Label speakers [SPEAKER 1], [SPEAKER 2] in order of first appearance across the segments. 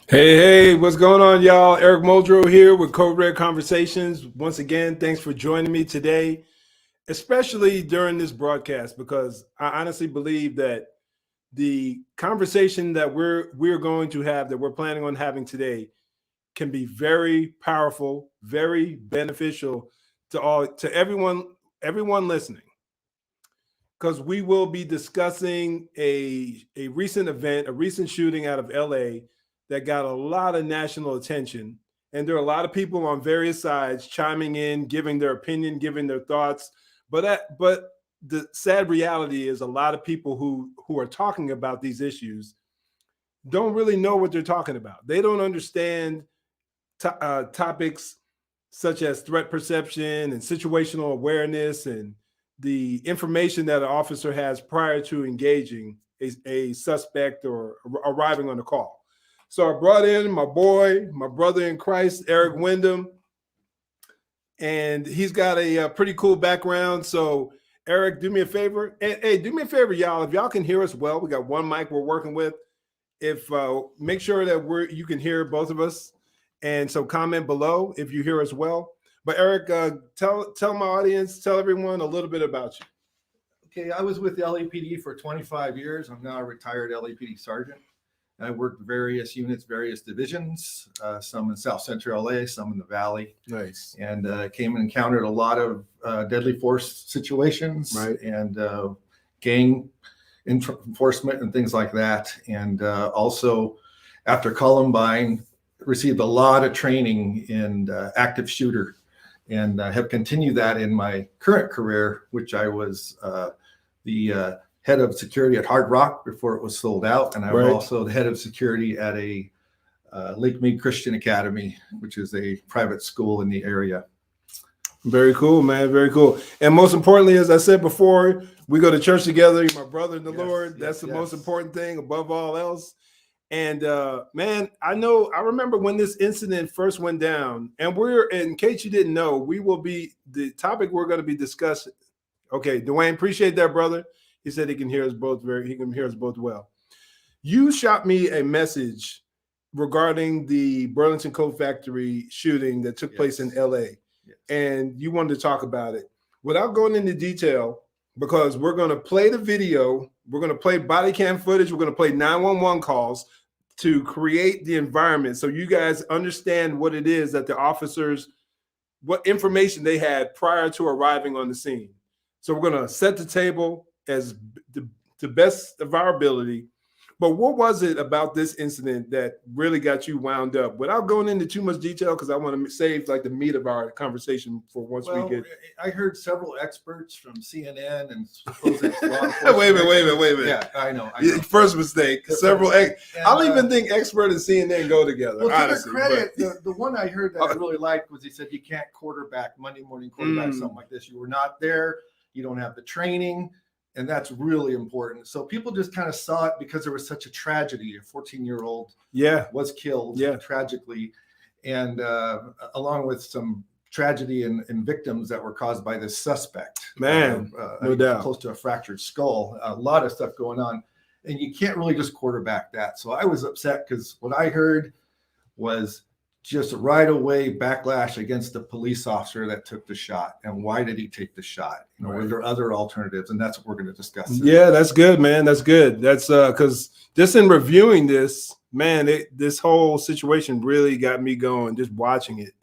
[SPEAKER 1] Hey, what's going on, y'all? Eric Muldrow here with Code Red Conversations. Once again, thanks for joining me today, especially during this broadcast, because I honestly believe that the conversation that we're going to have, that we're planning on having today, can be very powerful, very beneficial to everyone listening, because we will be discussing a recent event, a recent shooting out of LA that got a lot of national attention. And there are a lot of people on various sides chiming in, giving their opinion, giving their thoughts. But the sad reality is a lot of people who are talking about these issues don't really know what they're talking about. They don't understand topics such as threat perception and situational awareness and the information that an officer has prior to engaging a suspect or arriving on the call. So I brought in my boy, my brother in Christ, Eric Windham, and he's got a pretty cool background. So Eric, do me a favor. Hey, do me a favor, y'all. If y'all can hear us well, we got one mic we're working with. If make sure that you can hear both of us, and so comment below if you hear us well. But Eric, tell my audience, tell everyone a little bit about you.
[SPEAKER 2] Okay, I was with the LAPD for 25 years. I'm now a retired LAPD sergeant. I worked various units, various divisions, some in South Central LA, some in the Valley.
[SPEAKER 1] Nice.
[SPEAKER 2] And came and encountered a lot of deadly force situations,
[SPEAKER 1] right,
[SPEAKER 2] and gang enforcement and things like that. And also, after Columbine, received a lot of training in active shooter, and have continued that in my current career, which I was the head of security at Hard Rock before it was sold out. And I was also the head of security at a Lake Mead Christian Academy, which is a private school in the area.
[SPEAKER 1] Very cool, man. Very cool. And most importantly, as I said before, we go to church together. You're my brother in the Lord. That's the most important thing above all else. And man, I remember when this incident first went down, and in case you didn't know, the topic we're going to be discussing. Okay, Dwayne, appreciate that, brother. He said he can hear us both well. You shot me a message regarding the Burlington Coat Factory shooting that took place in LA. And you wanted to talk about it. Without going into detail, because we're going to play the video, we're going to play body cam footage, we're going to play 911 calls to create the environment so you guys understand what it is that the officers, what information they had prior to arriving on the scene. So we're going to set the table as the best of our ability. But what was it about this incident that really got you wound up? Without going into too much detail, because I want to save like the meat of our conversation for once we get.
[SPEAKER 2] I heard several experts from CNN and supposed
[SPEAKER 1] wait a minute.
[SPEAKER 2] Yeah, I know.
[SPEAKER 1] First mistake. I don't even think expert and CNN go together.
[SPEAKER 2] Well,
[SPEAKER 1] honestly,
[SPEAKER 2] to their credit, the one I heard that I really liked was he said you can't quarterback Monday morning quarterback something like this. You were not there. You don't have the training. And that's really important. So people just kind of saw it because there was such a tragedy. A 14-year-old was killed tragically. And along with some tragedy and victims that were caused by this suspect.
[SPEAKER 1] Man, no doubt.
[SPEAKER 2] Close to a fractured skull. A lot of stuff going on. And you can't really just quarterback that. So I was upset because what I heard was just right away backlash against the police officer that took the shot. And why did he take the shot? Were there other alternatives? And that's what we're going to discuss today.
[SPEAKER 1] Yeah, that's good, man. That's good. That's because just in reviewing this, man, this whole situation really got me going just watching it.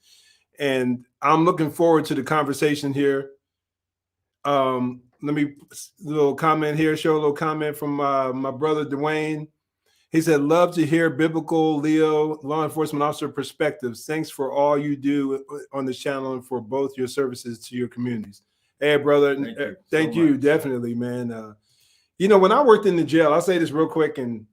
[SPEAKER 1] And I'm looking forward to the conversation here. Let me show a little comment from my brother Dwayne. He said, love to hear biblical Leo law enforcement officer perspectives. Thanks for all you do on this channel and for both your services to your communities. Hey, brother. Thank you. Definitely, man. When I worked in the jail, I'll say this real quick, and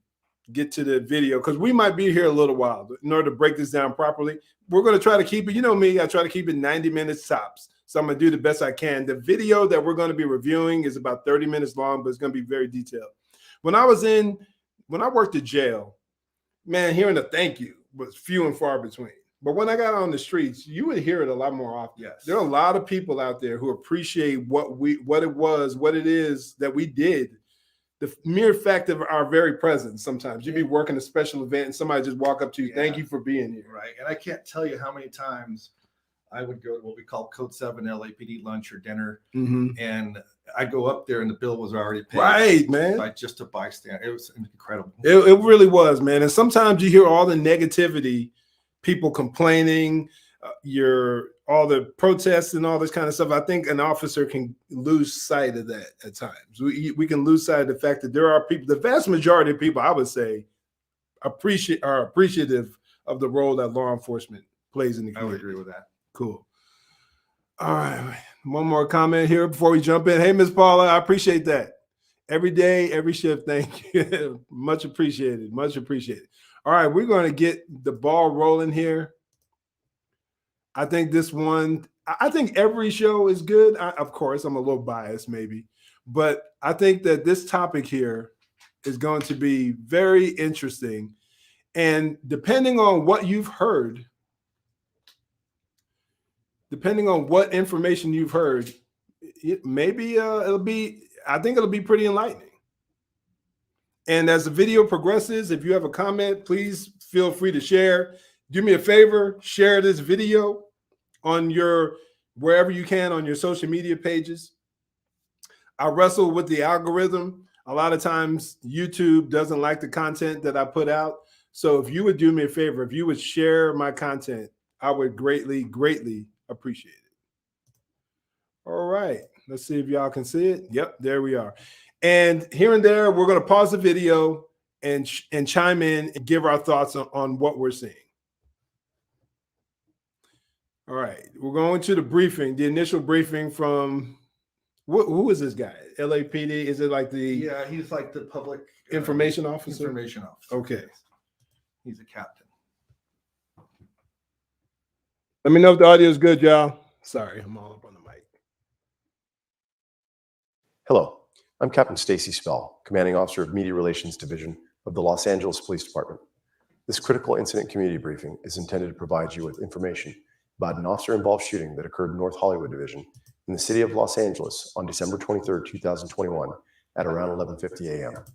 [SPEAKER 1] get to the video, because we might be here a little while. In order to break this down properly, we're going to try to keep it, you know me, I try to keep it 90 minutes tops. So I'm going to do the best I can. The video that we're going to be reviewing is about 30 minutes long, but it's going to be very detailed. When I worked at jail, man, hearing a thank you was few and far between. But when I got on the streets, you would hear it a lot more often.
[SPEAKER 2] Yes.
[SPEAKER 1] There are a lot of people out there who appreciate what it is that we did. The mere fact of our very presence. Sometimes you'd be working a special event and somebody just walk up to you, thank you for being here.
[SPEAKER 2] Right. And I can't tell you how many times I would go to what we call Code 7 LAPD lunch or dinner. And I go up there and the bill was already paid.
[SPEAKER 1] Right, man.
[SPEAKER 2] By just a bystander. It was incredible.
[SPEAKER 1] It really was, man. And sometimes you hear all the negativity, people complaining, all the protests and all this kind of stuff. I think an officer can lose sight of that at times. We can lose sight of the fact that there are people, the vast majority of people, I would say, are appreciative of the role that law enforcement plays in the community.
[SPEAKER 2] I would agree with that.
[SPEAKER 1] Cool. All right. One more comment here before we jump in. Hey, Ms. Paula, I appreciate that. Every day, every shift. Thank you. Much appreciated. Much appreciated. All right. We're going to get the ball rolling here. I think every show is good. Of course, I'm a little biased maybe, but I think that this topic here is going to be very interesting. And depending on what you've heard, depending on what information you've heard, I think it'll be pretty enlightening. And as the video progresses, if you have a comment, please feel free to share. Do me a favor, share this video on wherever you can on your social media pages. I wrestle with the algorithm. A lot of times YouTube doesn't like the content that I put out. So if you would do me a favor, if you would share my content, I would greatly, greatly appreciate it. All right, let's see if y'all can see it. Yep, there we are. And here and there, we're going to pause the video and chime in and give our thoughts on what we're seeing. All right, we're going to the briefing, the initial briefing from, who is this guy? LAPD? Is it like the?
[SPEAKER 2] Yeah, he's like the public
[SPEAKER 1] information officer?
[SPEAKER 2] Information officer.
[SPEAKER 1] Okay.
[SPEAKER 2] He's a captain.
[SPEAKER 1] Let me know if the audio is good, y'all. Sorry, I'm all up on the mic.
[SPEAKER 3] Hello, I'm Captain Stacy Spell, Commanding Officer of Media Relations Division of the Los Angeles Police Department. This critical incident community briefing is intended to provide you with information about an officer-involved shooting that occurred in North Hollywood Division in the city of Los Angeles on December 23, 2021 at around 11:50 a.m.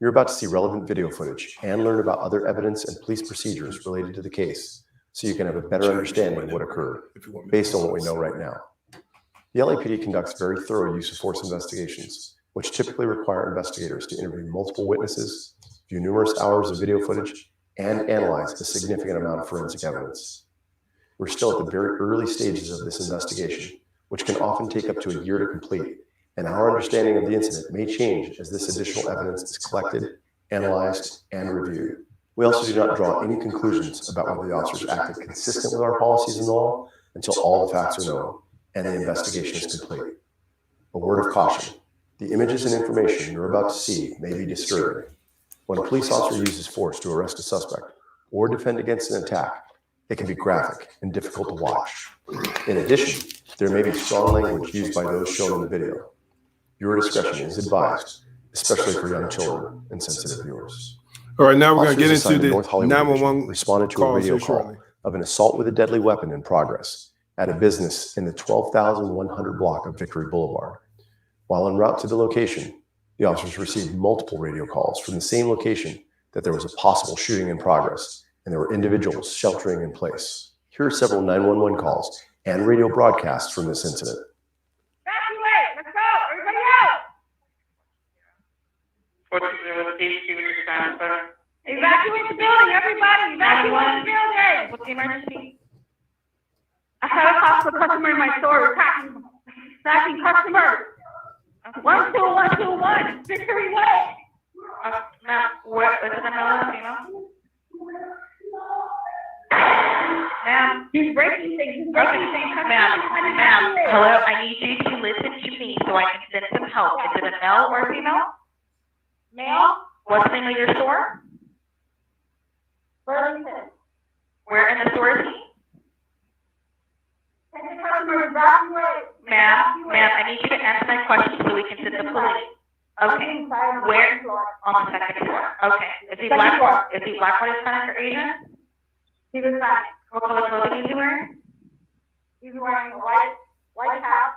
[SPEAKER 3] You're about to see relevant video footage and learn about other evidence and police procedures related to the case so you can have a better understanding of what occurred based on what we know right now. The LAPD conducts very thorough use of force investigations, which typically require investigators to interview multiple witnesses, view numerous hours of video footage, and analyze a significant amount of forensic evidence. We're still at the very early stages of this investigation, which can often take up to a year to complete, and our understanding of the incident may change as this additional evidence is collected, analyzed, and reviewed. We also do not draw any conclusions about whether the officers acted consistent with our policies and law until all the facts are known and the investigation is complete. A word of caution: the images and information you're about to see may be disturbing. When a police officer uses force to arrest a suspect or defend against an attack, it can be graphic and difficult to watch. In addition, there may be strong language used by those shown in the video. Your discretion is advised, especially for young children and sensitive viewers.
[SPEAKER 1] All right, now we're going to get
[SPEAKER 3] Officers
[SPEAKER 1] into
[SPEAKER 3] assigned to
[SPEAKER 1] the
[SPEAKER 3] North Hollywood
[SPEAKER 1] 911
[SPEAKER 3] responded to a radio call of an assault with a deadly weapon in progress at a business in the 12,100 block of Victory Boulevard. While en route to the location, the officers received multiple radio calls from the same location that there was a possible shooting in progress and there were individuals sheltering in place. Here are several 911 calls and radio broadcasts from this incident.
[SPEAKER 4] Evacuate! Let's go! Everybody out!
[SPEAKER 5] What's the safety with your transfer?
[SPEAKER 4] Evacuate the building, everybody! Evacuate the building!
[SPEAKER 5] What's the emergency?
[SPEAKER 4] I had a hostile customer in my store attacking customers. 12121, Victory Way.
[SPEAKER 5] Ma'am, what is it, male? Ma'am,
[SPEAKER 4] He's breaking things.
[SPEAKER 5] ma'am, hello, I need you to listen to me so I can send some help. Is it a male or a female?
[SPEAKER 4] Male?
[SPEAKER 5] What's the name of your store?
[SPEAKER 4] Burlington.
[SPEAKER 5] Where in the store is he?
[SPEAKER 4] And the customer is evacuate.
[SPEAKER 5] Ma'am, I need you to answer my question so we can send the police. Okay. Where? On the second floor. Okay. Is he black or Hispanic or Asian?
[SPEAKER 4] He's Hispanic.
[SPEAKER 5] What color clothing is he wearing?
[SPEAKER 4] He's wearing a white hat.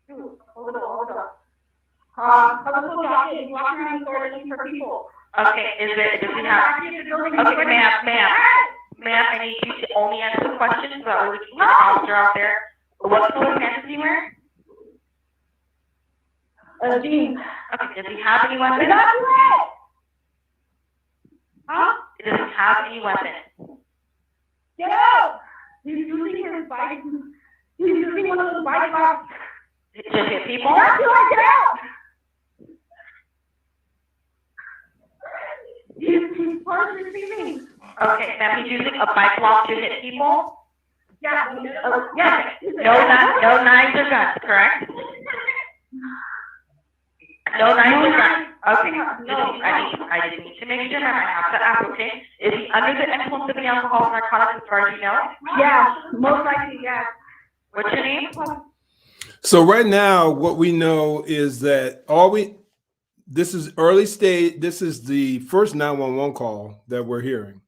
[SPEAKER 4] Hold on. Colorful jacket. He's walking around the store looking for people.
[SPEAKER 5] Okay. Does he have? Okay, ma'am, I need you to only answer the question so that way we can get an officer out there. What color pants is he wearing?
[SPEAKER 4] Jeans.
[SPEAKER 5] Okay. Does he have any weapons?
[SPEAKER 4] Huh?
[SPEAKER 5] Does he have any weapons?
[SPEAKER 4] Get out! He's using his bike. He's using one of those bike locks.
[SPEAKER 5] To hit people?
[SPEAKER 4] Get out! He's part of the receiving.
[SPEAKER 5] Okay, ma'am, he's using a bike lock to hit people?
[SPEAKER 4] Yeah.
[SPEAKER 5] Yeah. No knives or guns, correct? No knives or guns. Okay. I just need to make sure, ma'am, I have to ask, okay? Is he under the influence of any alcohol or narcotics as far as you know?
[SPEAKER 4] Yeah, most likely, yeah.
[SPEAKER 5] What's your name?
[SPEAKER 1] So right now, what we know is that this is early stage. This is the first 911 call that we're hearing.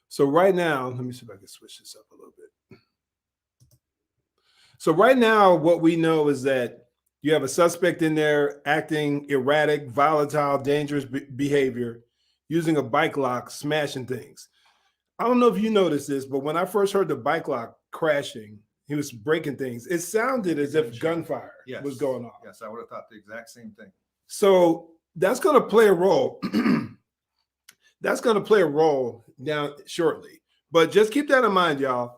[SPEAKER 1] So right now, let me see if I can switch this up a little bit. So right now, what we know is that you have a suspect in there acting erratic, volatile, dangerous behavior, using a bike lock, smashing things. I don't know if you noticed this, but when I first heard the bike lock crashing, he was breaking things. It sounded as if gunfire was going on.
[SPEAKER 2] Yes, I would have thought the exact same thing.
[SPEAKER 1] So that's going to play a role. That's going to play a role down shortly. But just keep that in mind, y'all.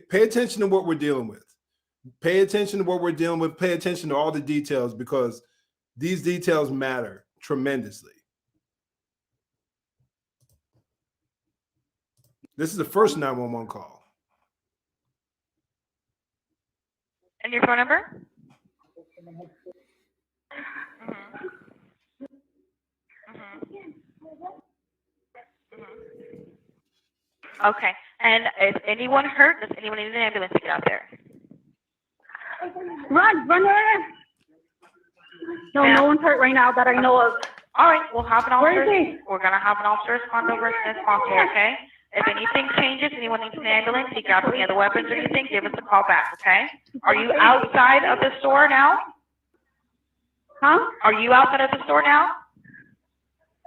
[SPEAKER 1] Pay attention to what we're dealing with. Pay attention to what we're dealing with. Pay attention to all the details because these details matter tremendously. This is the first 911 call.
[SPEAKER 5] And your phone number? Okay. And is anyone hurt? Does anyone need an ambulance to get out there?
[SPEAKER 4] Run! No one's hurt right now that I know of.
[SPEAKER 5] All right, we'll have an officer.
[SPEAKER 4] Where is he?
[SPEAKER 5] We're gonna have an officer respond over as soon as possible. Okay. If anything changes, anyone needs an ambulance, you got any other weapons or anything, give us a call back. Okay. Are you outside of the store now?
[SPEAKER 4] Huh?
[SPEAKER 5] Are you outside of the store now?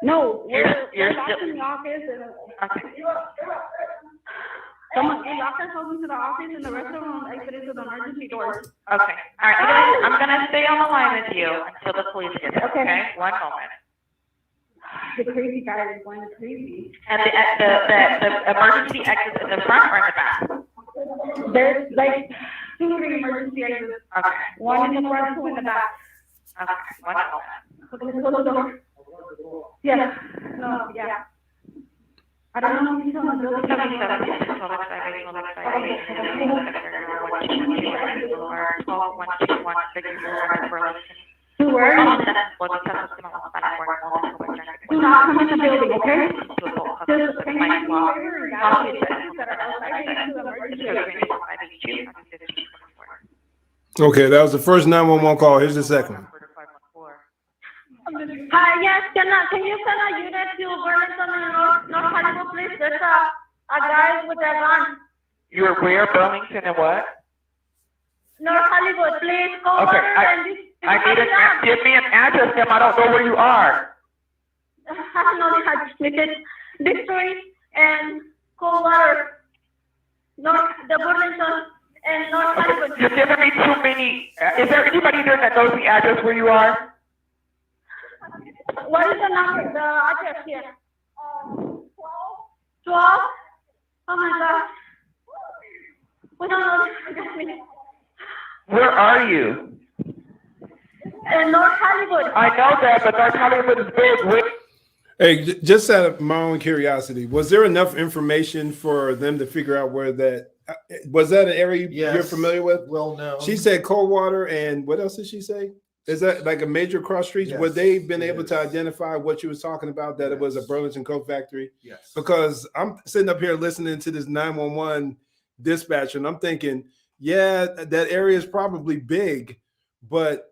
[SPEAKER 4] No,
[SPEAKER 5] You're
[SPEAKER 4] we're locked
[SPEAKER 5] still-
[SPEAKER 4] in the office.
[SPEAKER 5] Okay.
[SPEAKER 4] Someone locked ourselves into the office and the rest of them exited to the emergency doors.
[SPEAKER 5] Okay. All right. I'm gonna stay on the line with you until the police get there.
[SPEAKER 4] Okay.
[SPEAKER 5] Okay. 1 moment.
[SPEAKER 4] The crazy guy is going crazy.
[SPEAKER 5] And the emergency exit in the front or in the back?
[SPEAKER 4] There's like 2 or 3 emergency exits.
[SPEAKER 5] Okay.
[SPEAKER 4] One in the front, 2 in the back.
[SPEAKER 5] Okay. 1 moment.
[SPEAKER 4] Okay, let's close the door. Yeah. No, yeah. I don't know if he's on the building. To where? Do not come in the building, okay? Just can you do
[SPEAKER 1] Okay, that was the first 911 call. Here's the second one.
[SPEAKER 4] Hi, yes, can you send a unit to Burlington North Hollywood, please? There's a guy with a gun.
[SPEAKER 5] You're where, Burlington and what?
[SPEAKER 4] North Hollywood, please, go
[SPEAKER 5] Okay,
[SPEAKER 4] over and
[SPEAKER 5] I need give me an address, ma'am. I don't know where you are.
[SPEAKER 4] National District and Coldwater, the Burlington and North Hollywood.
[SPEAKER 5] You're giving me too many. Is there anybody there that knows the address where you are?
[SPEAKER 4] What is the number, the address here? 12? Oh my God. We don't know. Just a minute.
[SPEAKER 5] Where are you?
[SPEAKER 4] In North Hollywood.
[SPEAKER 5] I know that, but North Hollywood is big.
[SPEAKER 1] Hey, just out of my own curiosity, was there enough information for them to figure out where that was? That an area you're familiar with?
[SPEAKER 2] Well, no.
[SPEAKER 1] She said Coldwater, and what else did she say? Is that like a major cross streets?
[SPEAKER 2] Yes,
[SPEAKER 1] Would they been
[SPEAKER 2] it
[SPEAKER 1] able to
[SPEAKER 2] is.
[SPEAKER 1] identify what you was talking about, that it was a
[SPEAKER 2] Yes.
[SPEAKER 1] Burlington Coat Factory?
[SPEAKER 2] Yes.
[SPEAKER 1] Because I'm sitting up here listening to this 911 dispatch and I'm thinking, yeah, that area is probably big, but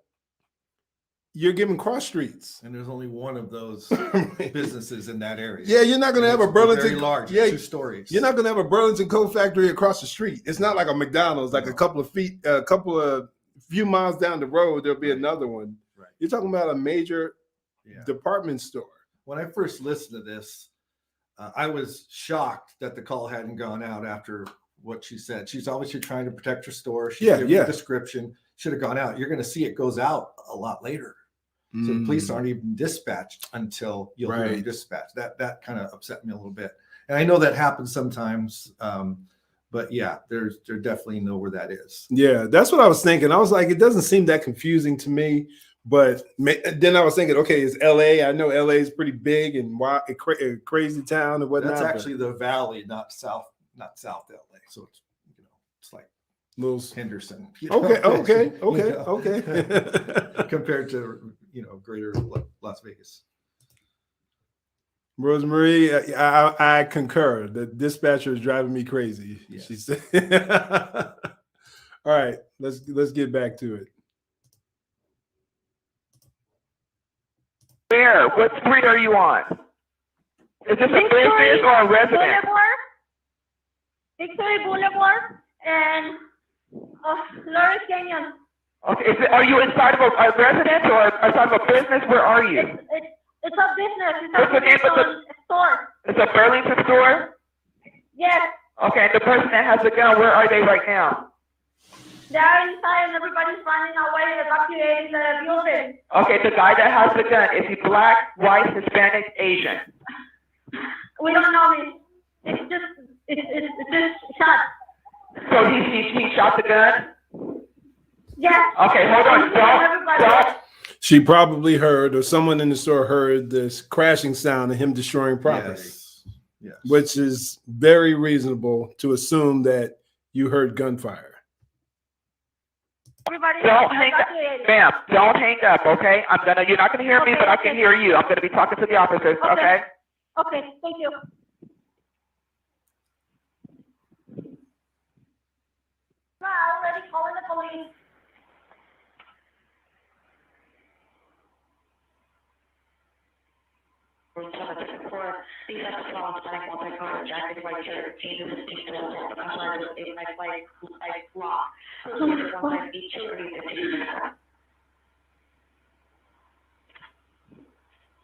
[SPEAKER 1] you're giving cross streets.
[SPEAKER 2] And there's only one of those businesses in that area.
[SPEAKER 1] Yeah, you're not going to have a
[SPEAKER 2] It's very
[SPEAKER 1] Burlington.
[SPEAKER 2] large.
[SPEAKER 1] Yeah,
[SPEAKER 2] 2 stories.
[SPEAKER 1] you're not going to have a Burlington Coat Factory across the street. It's not like a McDonald's, like a couple of few miles down the road, there'll be another one.
[SPEAKER 2] Right.
[SPEAKER 1] You're talking about a major
[SPEAKER 2] Yeah.
[SPEAKER 1] department store.
[SPEAKER 2] When I first listened to this, I was shocked that the call hadn't gone out after what she said. She's obviously trying to protect her store. She
[SPEAKER 1] Yeah,
[SPEAKER 2] gave
[SPEAKER 1] yeah.
[SPEAKER 2] a description. Should have gone out. You're going to see it goes out a lot later. So the police aren't even dispatched until you'll hear them
[SPEAKER 1] Right.
[SPEAKER 2] dispatched. That kind of upset me a little bit. And I know that happens sometimes. But yeah, they're definitely know where that is.
[SPEAKER 1] Yeah, that's what I was thinking. I was like, it doesn't seem that confusing to me. But then I was thinking, okay, it's LA. I know LA is pretty big and wild, a crazy town and whatnot.
[SPEAKER 2] That's actually the valley, not South LA. So it's it's like
[SPEAKER 1] little.
[SPEAKER 2] Henderson.
[SPEAKER 1] Okay.
[SPEAKER 2] Compared to greater Las Vegas.
[SPEAKER 1] Rosemarie, I concur. The dispatcher is driving me crazy.
[SPEAKER 2] Yes.
[SPEAKER 1] She said. All right, let's get back to it.
[SPEAKER 5] Where? What street are you on? Is this a business or a residence?
[SPEAKER 4] Victory Boulevard and Lawrence Canyon.
[SPEAKER 5] Okay, are you inside of a residence or inside of a business? Where are you?
[SPEAKER 4] It's a business. It's
[SPEAKER 5] What's the name of
[SPEAKER 4] a store.
[SPEAKER 5] It's a Burlington store?
[SPEAKER 4] Yes,
[SPEAKER 5] Okay, and the person that has the gun, where are they right now?
[SPEAKER 4] they're inside and everybody's running away, evacuating the building.
[SPEAKER 5] Okay, the guy that has the gun, is he black, white, Hispanic, Asian?
[SPEAKER 4] We don't know. It's just shot.
[SPEAKER 5] So he shot the gun?
[SPEAKER 4] Yes.
[SPEAKER 5] Okay, hold on. Don't.
[SPEAKER 1] She probably heard, or someone in the store heard, this crashing sound of him destroying property,
[SPEAKER 2] Yes.
[SPEAKER 1] which is very reasonable to assume that you heard gunfire.
[SPEAKER 4] Everybody's
[SPEAKER 5] Don't hang up,
[SPEAKER 4] evacuated.
[SPEAKER 5] ma'am. Don't hang up, okay? You're not gonna hear me, but I can hear you. I'm gonna be talking to the officers, okay?
[SPEAKER 4] Okay, thank you. I'm already calling the police.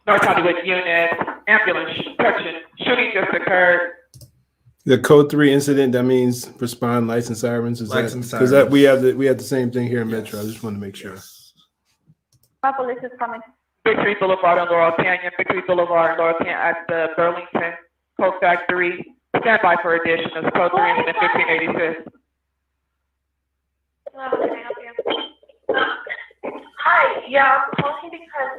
[SPEAKER 5] North Hollywood unit, ambulance, protection, shooting just occurred.
[SPEAKER 1] The code 3 incident, that means respond lights and sirens. Is
[SPEAKER 2] Lights and sirens.
[SPEAKER 1] Because that we have the same thing here in Metro. I just want to make sure.
[SPEAKER 2] Yes.
[SPEAKER 4] My police is coming.
[SPEAKER 5] Victory Boulevard and Laurel Canyon, Victory Boulevard and Laurel Canyon at the Burlington Coat Factory. Stand by for addition of code 3 incident 1586.
[SPEAKER 6] Hi, yeah, I'm calling because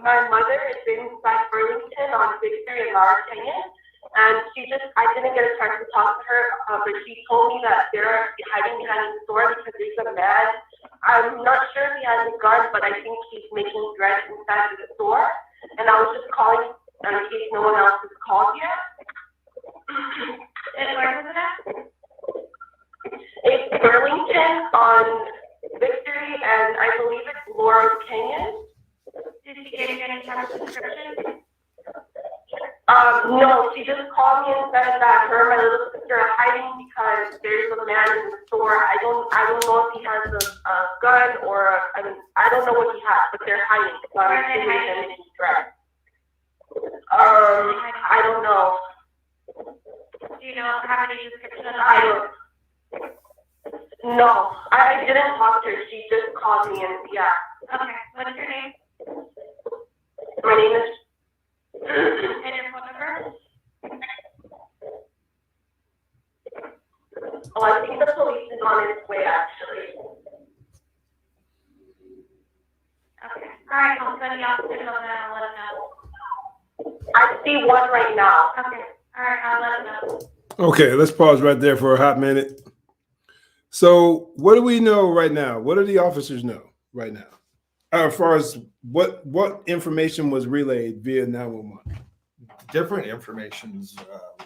[SPEAKER 6] my mother has been inside Burlington on Victory and Laurel Canyon, and I didn't get a chance to talk to her, but she told me that they're hiding behind the store because there's a man. I'm not sure if he has a gun, but I think he's making threats inside of the store, and I was just calling in case no one else has called yet.
[SPEAKER 4] And where was it at?
[SPEAKER 6] It's Burlington on Victory, and I believe it's Laurel Canyon.
[SPEAKER 4] Did she give you any type of description?
[SPEAKER 6] No, she just called me and said that her and my little sister are hiding because there's a man in the store. I don't know if he has a gun or I don't know what he has, but they're hiding. So
[SPEAKER 4] Where
[SPEAKER 6] I'm
[SPEAKER 4] are they
[SPEAKER 6] assuming
[SPEAKER 4] hiding?
[SPEAKER 6] that he's threat. I don't know.
[SPEAKER 4] Do you know, have any description of the
[SPEAKER 6] I
[SPEAKER 4] man?
[SPEAKER 6] don't. No, I didn't talk to her. She just called me and yeah.
[SPEAKER 4] Okay, what's your name?
[SPEAKER 6] My name is.
[SPEAKER 4] And your phone number?
[SPEAKER 6] Oh, I think the police is on its way actually.
[SPEAKER 4] Okay, all right, I'll send the officers over and I'll let them know.
[SPEAKER 6] I see one right now.
[SPEAKER 4] Okay, all right, I'll let them know.
[SPEAKER 1] Okay, let's pause right there for a hot minute. So what do we know right now? What do the officers know right now? As far as what information was relayed via 911?
[SPEAKER 2] Different informations.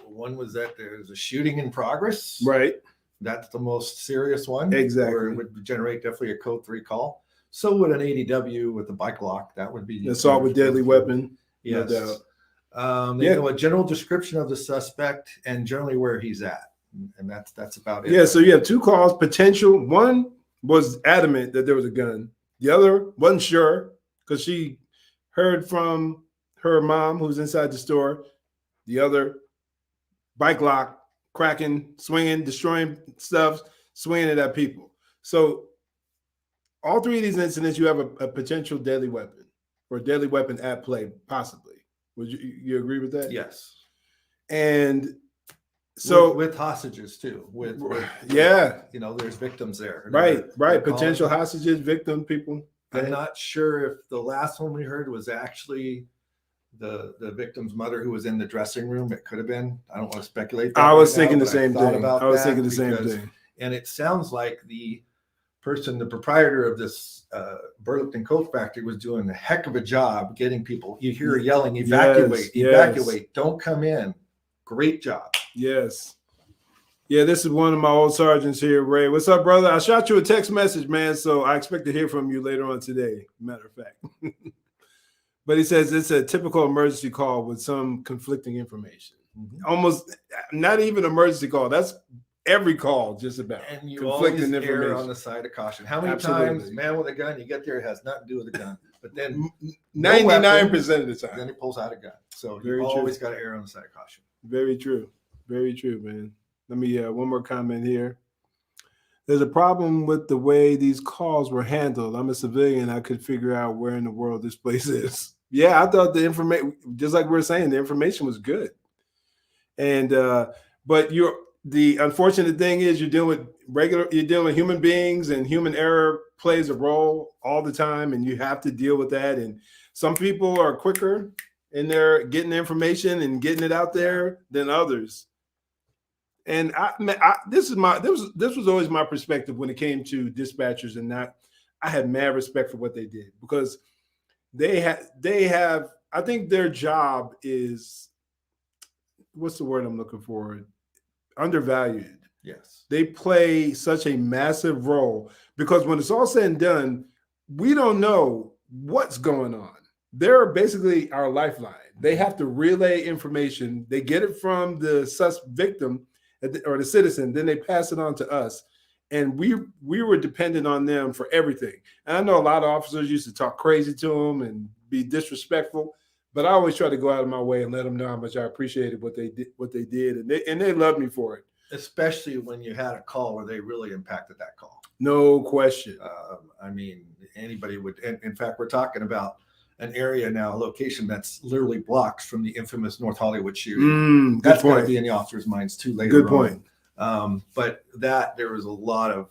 [SPEAKER 2] One was that there's a shooting in progress.
[SPEAKER 1] Right.
[SPEAKER 2] That's the most serious one.
[SPEAKER 1] Exactly.
[SPEAKER 2] Where it would generate definitely a code 3 call. So would an ADW with a bike lock. That would be
[SPEAKER 1] Assault with deadly weapon.
[SPEAKER 2] Yes.
[SPEAKER 1] No doubt.
[SPEAKER 2] They know a general description of the suspect and generally where he's at. And that's about it.
[SPEAKER 1] Yeah, so you have 2 calls, potential. One was adamant that there was a gun. The other wasn't sure because she heard from her mom who's inside the store. The other, bike lock, cracking, swinging, destroying stuff, swinging it at people. So all 3 of these incidents, you have a potential deadly weapon or deadly weapon at play, possibly. Would you agree with that?
[SPEAKER 2] Yes.
[SPEAKER 1] And so
[SPEAKER 2] with hostages too.
[SPEAKER 1] yeah,
[SPEAKER 2] there's victims there.
[SPEAKER 1] Right.
[SPEAKER 2] They're
[SPEAKER 1] Potential
[SPEAKER 2] calling.
[SPEAKER 1] hostages, victim people.
[SPEAKER 2] I'm not sure if the last one we heard was actually the victim's mother who was in the dressing room. It could have been. I don't want to speculate.
[SPEAKER 1] I was
[SPEAKER 2] right
[SPEAKER 1] thinking
[SPEAKER 2] now,
[SPEAKER 1] the
[SPEAKER 2] but
[SPEAKER 1] same
[SPEAKER 2] thought
[SPEAKER 1] thing.
[SPEAKER 2] about
[SPEAKER 1] I was
[SPEAKER 2] that
[SPEAKER 1] thinking the same
[SPEAKER 2] because-
[SPEAKER 1] thing.
[SPEAKER 2] And it sounds like the proprietor of this Burlington coat factory was doing a heck of a job getting people. You hear her yelling, evacuate,
[SPEAKER 1] Yes,
[SPEAKER 2] evacuate, don't come in. Great job.
[SPEAKER 1] Yes. Yeah, this is one of my old sergeants here, Ray. What's up, brother? I shot you a text message, man, so I expect to hear from you later on today, matter of fact. But he says it's a typical emergency call with some conflicting information. Almost not even emergency call. That's every call, just about.
[SPEAKER 2] And you
[SPEAKER 1] conflicting
[SPEAKER 2] always err
[SPEAKER 1] information.
[SPEAKER 2] on the side of caution. How many
[SPEAKER 1] Absolutely.
[SPEAKER 2] times, man with a gun, you get there, it has nothing to do with a gun. But then
[SPEAKER 1] 99% of the time.
[SPEAKER 2] then he pulls out a gun. So
[SPEAKER 1] Very
[SPEAKER 2] you
[SPEAKER 1] true.
[SPEAKER 2] always got to err on the side of caution.
[SPEAKER 1] Very true. Very true, man. Let me one more comment here. There's a problem with the way these calls were handled. I'm a civilian. I could figure out where in the world this place is. Yeah, I thought the information, just like we were saying, the information was good. And but the unfortunate thing is you're dealing with human beings, and human error plays a role all the time, and you have to deal with that. And some people are quicker in their getting the information and getting it out there than others. And this was always my perspective when it came to dispatchers, and I had mad respect for what they did, because they have I think their job is, what's the word I'm looking for? Undervalued.
[SPEAKER 2] Yes.
[SPEAKER 1] They play such a massive role, because when it's all said and done, we don't know what's going on. They're basically our lifeline. They have to relay information. They get it from the victim or the citizen, then they pass it on to us. And we were dependent on them for everything. And I know a lot of officers used to talk crazy to them and be disrespectful, but I always try to go out of my way and let them know how much I appreciated what they did, and they loved me for it.
[SPEAKER 2] Especially when you had a call where they really impacted that call.
[SPEAKER 1] No question.
[SPEAKER 2] I mean, anybody would. In fact, we're talking about an area now, a location that's literally blocks from the infamous North Hollywood shooting. That's going to be in the officers' minds too later.
[SPEAKER 1] Good point.
[SPEAKER 2] But there was a lot of,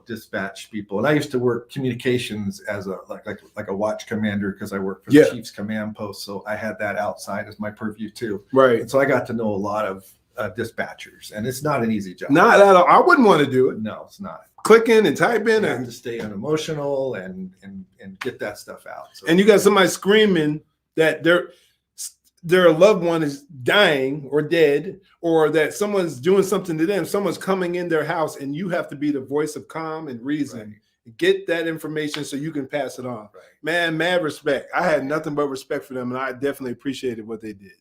[SPEAKER 2] dispatch people, and I used to work communications as a like a watch commander, because I worked for the chief's command post, so I had that outside as my purview too.
[SPEAKER 1] Right.
[SPEAKER 2] And so I got to know a lot of dispatchers, and it's not an easy job.
[SPEAKER 1] Not at all. I wouldn't want to do it.
[SPEAKER 2] No, it's not.
[SPEAKER 1] Clicking and typing
[SPEAKER 2] You have
[SPEAKER 1] and
[SPEAKER 2] to stay unemotional and get that stuff out. So,
[SPEAKER 1] and you got somebody screaming that their loved one is dying or dead, or that someone's doing something to them, someone's coming in their house, and you have to be the voice of calm and reason. Right. Get that information so you can pass it on.
[SPEAKER 2] Right.
[SPEAKER 1] Man, mad respect. I had nothing but respect for them, and I definitely appreciated what they did.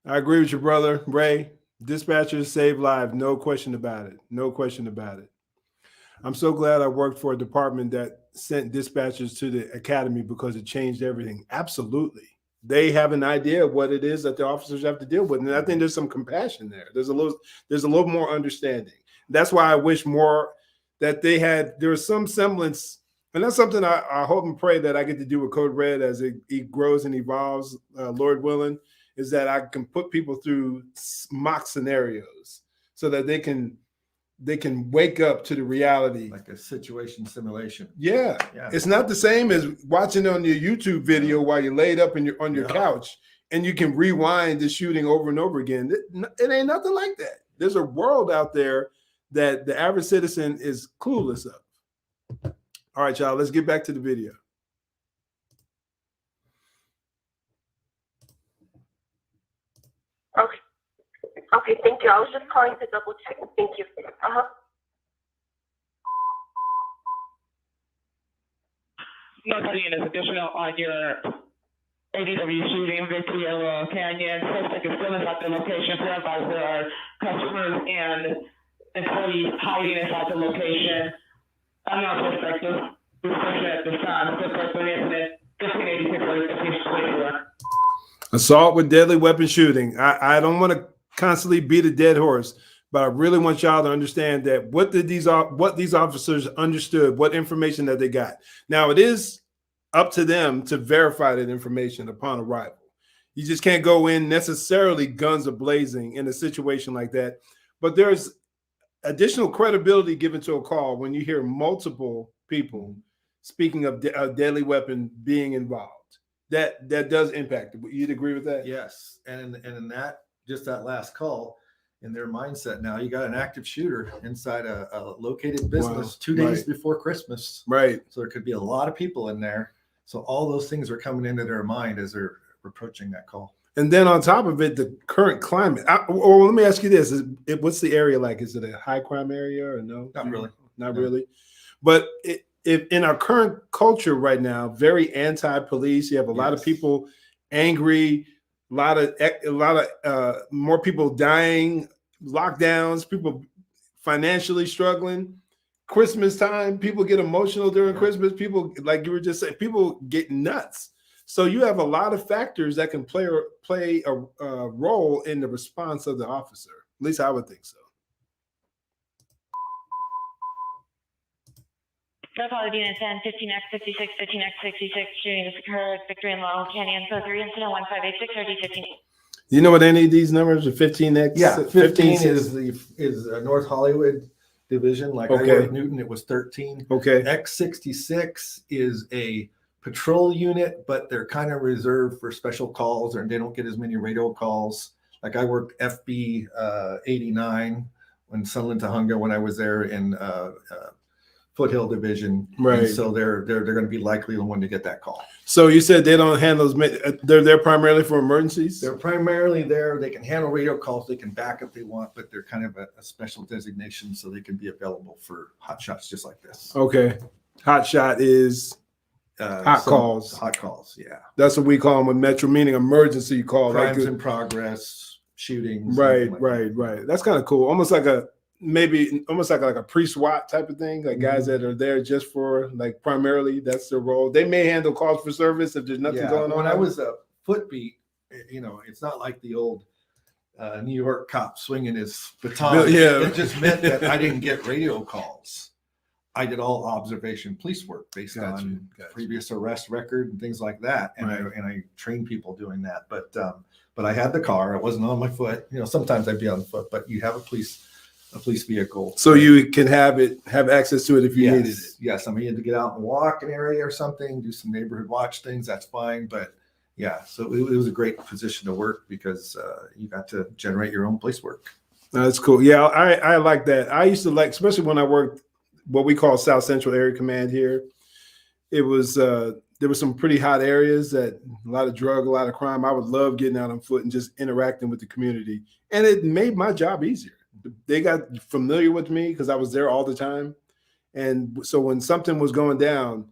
[SPEAKER 1] I agree with your brother, Ray. Dispatchers save lives, no question about it. No question about it. I'm so glad I worked for a department that sent dispatchers to the academy, because it changed everything. Absolutely. They have an idea of what it is that the officers have to deal with. And I think there's some compassion there. There's a little more understanding. That's why I wish more that there was some semblance. And that's something I hope and pray that I get to do with Code Red as it grows and evolves, Lord willing, is that I can put people through mock scenarios so that they can wake up to the reality.
[SPEAKER 2] like a situation simulation.
[SPEAKER 1] Yeah. It's not the same as watching on your YouTube video while you're laid up on your couch, and you can rewind the shooting over and over again. It ain't nothing like that. There's a world out there that the average citizen is clueless of. All right, y'all, let's get back to the video.
[SPEAKER 6] Okay. Okay, thank you. I was just calling to double check. Thank you.
[SPEAKER 7] Nothing is additional on your ADW shooting, Victory Canyon. Suspect is still inside the location. There are customers and employees hiding inside the location. I'm not suspecting this person at this time. Suspect for the incident 1586 or 1524.
[SPEAKER 1] Assault with deadly weapon shooting. I don't want to constantly beat a dead horse, but I really want y'all to understand that what these officers understood, what information that they got. Now, it is up to them to verify that information upon arrival. You just can't go in necessarily guns a-blazing in a situation like that. But there's additional credibility given to a call when you hear multiple people speaking of a deadly weapon being involved. That does impact it. You'd agree with that?
[SPEAKER 2] Yes, and in that, just that last call, in their mindset now, you got an active shooter inside a located business 2 days before Christmas.
[SPEAKER 1] Right.
[SPEAKER 2] So there could be a lot of people in there. So all those things are coming into their mind as they're approaching that call.
[SPEAKER 1] And then on top of it, the current climate. Let me ask you this: what's the area like? Is it a high crime area or no?
[SPEAKER 2] Not really.
[SPEAKER 1] Not really. But if in our current culture right now, very anti-police. You have a lot of people angry. A lot of more people dying. Lockdowns. People financially struggling. Christmas time, people get emotional during Christmas. People, like you were just saying, people get nuts. So you have a lot of factors that can play a role in the response of the officer. At least I would think so.
[SPEAKER 8] Apology unit 10, 15X56, 15X66, shooting has occurred, Victory and Laurel Canyon, code 3, incident 1586, RD 15.
[SPEAKER 1] Do you know what any of these numbers are? 15X?
[SPEAKER 2] Yeah, 15 is North Hollywood division. Like I worked Newton, it was 13.
[SPEAKER 1] Okay.
[SPEAKER 2] X66 is a patrol unit, but they're kind of reserved for special calls, or they don't get as many radio calls. Like I worked FB 89 when Sunland Tahunga when I was there in Foothill Division.
[SPEAKER 1] Right.
[SPEAKER 2] And so they're going to be likely the one to get that call.
[SPEAKER 1] So you said they don't handle they're there primarily for emergencies?
[SPEAKER 2] They're primarily there. They can handle radio calls. They can back if they want, but they're kind of a special designation so they can be available for hot shots just like this.
[SPEAKER 1] Okay. Hot shot is hot calls.
[SPEAKER 2] Hot calls, yeah.
[SPEAKER 1] That's what we call them with Metro, meaning emergency call.
[SPEAKER 2] Crimes in progress, shootings.
[SPEAKER 1] Right. That's kind of cool. Almost like a pre-SWAT type of thing, like guys that are there just for like primarily that's their role. They may handle calls for service if there's nothing going on.
[SPEAKER 2] When I was a foot beat, it's not like the old New York cop swinging his baton.
[SPEAKER 1] Yeah.
[SPEAKER 2] It just meant that I didn't get radio calls. I did all observation police work based on previous arrest record and things like that, and I trained people doing that. But I had the car. I wasn't on my foot. Sometimes I'd be on foot, but you have a police vehicle,
[SPEAKER 1] so you can have access to it if you needed it.
[SPEAKER 2] Yes, I mean, you had to get out and walk an area or something, do some neighborhood watch things. That's fine, but yeah, so it was a great position to work because you got to generate your own police work.
[SPEAKER 1] That's cool. Yeah, I like that. I used to like, especially when I worked what we call South Central Area Command here. It was there were some pretty hot areas that a lot of drug, a lot of crime. I would love getting out on foot and just interacting with the community, and it made my job easier. They got familiar with me because I was there all the time. And so when something was going down,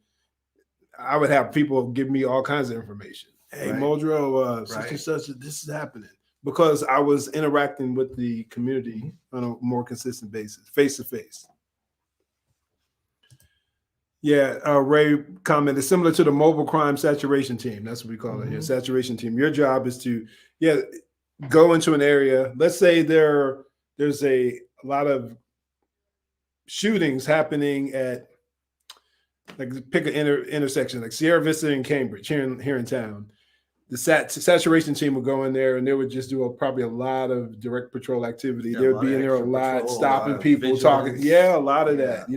[SPEAKER 1] I would have people give me all kinds of information. Hey, Muldrow, such and such, this is happening. Because I was interacting with the community on a more consistent basis, face to face. Yeah, Ray commented, similar to the mobile crime saturation team. That's what we call it here, saturation team. Your job is to, go into an area. Let's say there's a lot of shootings happening at, like, pick an intersection, like Sierra Vista and Cambridge here in town. The saturation team would go in there and they would just do probably a lot of direct patrol activity. They would be in there a lot, stopping people, talking. Yeah, a lot of that.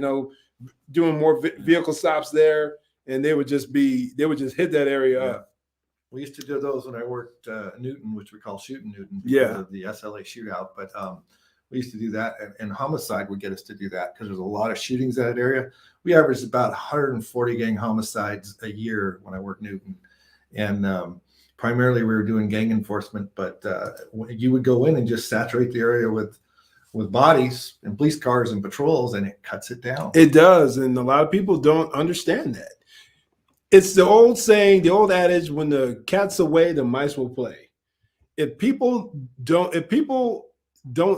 [SPEAKER 1] Doing more vehicle stops there, and they would just hit that area up.
[SPEAKER 2] We used to do those when I worked Newton, which we call Shooting Newton, because of the SLA shootout. But We used to do that, and homicide would get us to do that because there's a lot of shootings in that area. We averaged about 140 gang homicides a year when I worked Newton, and primarily we were doing gang enforcement. But you would go in and just saturate the area with bodies and police cars and patrols, and it cuts it down.
[SPEAKER 1] It does, and a lot of people don't understand that. It's the old saying, the old adage: when the cat's away, the mice will play. If people don't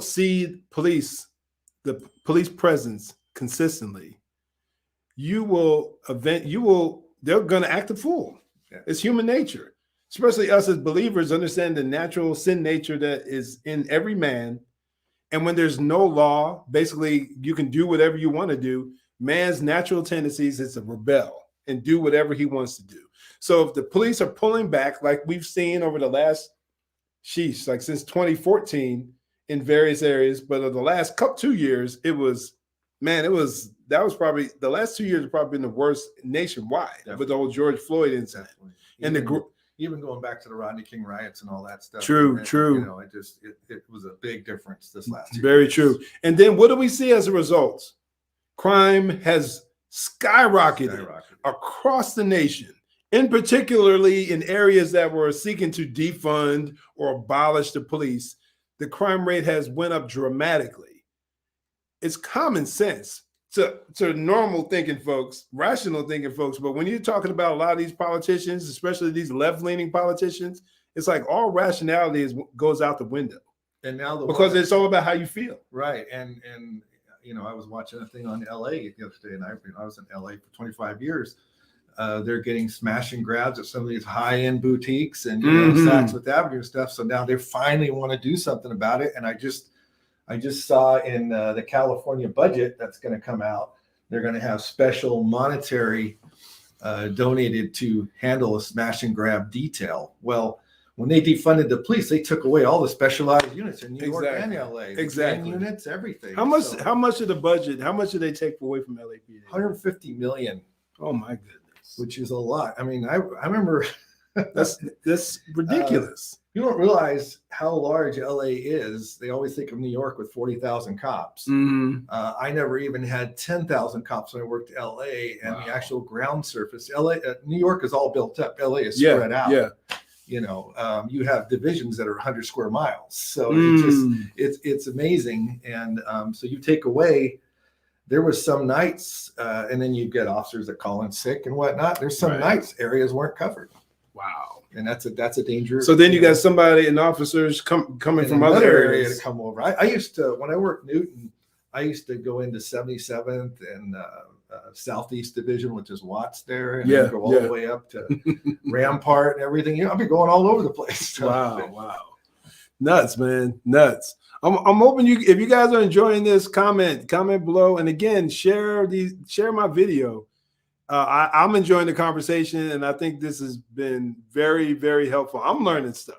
[SPEAKER 1] see the police presence consistently, they're going to act a fool.
[SPEAKER 2] Yeah.
[SPEAKER 1] It's human nature, especially us as believers understand the natural sin nature that is in every man. And when there's no law, basically you can do whatever you want to do. Man's natural tendencies is to rebel and do whatever he wants to do. So if the police are pulling back, like we've seen over the last, like since 2014 in various areas, but of the last 2 years, that was probably the last 2 years have probably been the worst nationwide. Definitely. With the whole George Floyd incident.
[SPEAKER 2] Definitely. And even going back to the Rodney King riots and all that stuff.
[SPEAKER 1] True.
[SPEAKER 2] You know, it was a big difference this last year.
[SPEAKER 1] Very true. And then what do we see as a result? Crime has skyrocketed across the nation, in particularly in areas that were seeking to defund or abolish the police. The crime rate has went up dramatically. It's common sense to normal thinking folks, rational thinking folks. But when you're talking about a lot of these politicians, especially these left-leaning politicians, it's like all rationality goes out the window.
[SPEAKER 2] And now
[SPEAKER 1] because it's all about how you feel.
[SPEAKER 2] Right. And you know, I was watching a thing on LA the other day, and I was in LA for 25 years. They're getting smash and grabs at some of these high-end boutiques and Saks Fifth Avenue and stuff. So now they finally want to do something about it. And I just saw in the California budget that's going to come out, they're going to have special monetary donated to handle a smash and grab detail. Well, when they defunded the police, they took away all the specialized units in New York and LA.
[SPEAKER 1] Exactly.
[SPEAKER 2] Units, everything.
[SPEAKER 1] How much of the budget? How much did they take away from LAPD?
[SPEAKER 2] 150 million.
[SPEAKER 1] Oh my goodness.
[SPEAKER 2] Which is a lot. I mean, I remember
[SPEAKER 1] that's ridiculous.
[SPEAKER 2] You don't realize how large LA is. They always think of New York with 40,000 cops. I never even had 10,000 cops when I worked at LA, and the actual ground surface. New York is all built up. LA is spread out. Yeah. You know, you have divisions that are 100 square miles. So it's amazing. And so you take away. There was some nights, and then you get officers that call in sick and whatnot. There's some nights areas weren't covered.
[SPEAKER 1] Wow.
[SPEAKER 2] And that's a danger.
[SPEAKER 1] So then you got somebody and officers coming from other areas
[SPEAKER 2] to come over. I used to, when I worked Newton, I used to go into 77th and Southeast Division, which is Watts there, and then go all the way up to Rampart and everything. You know, I'll be going all over the place.
[SPEAKER 1] Wow. Nuts, man. Nuts. I'm hoping if you guys are enjoying this, comment below, and again, share my video. I'm enjoying the conversation, and I think this has been very, very helpful. I'm learning stuff,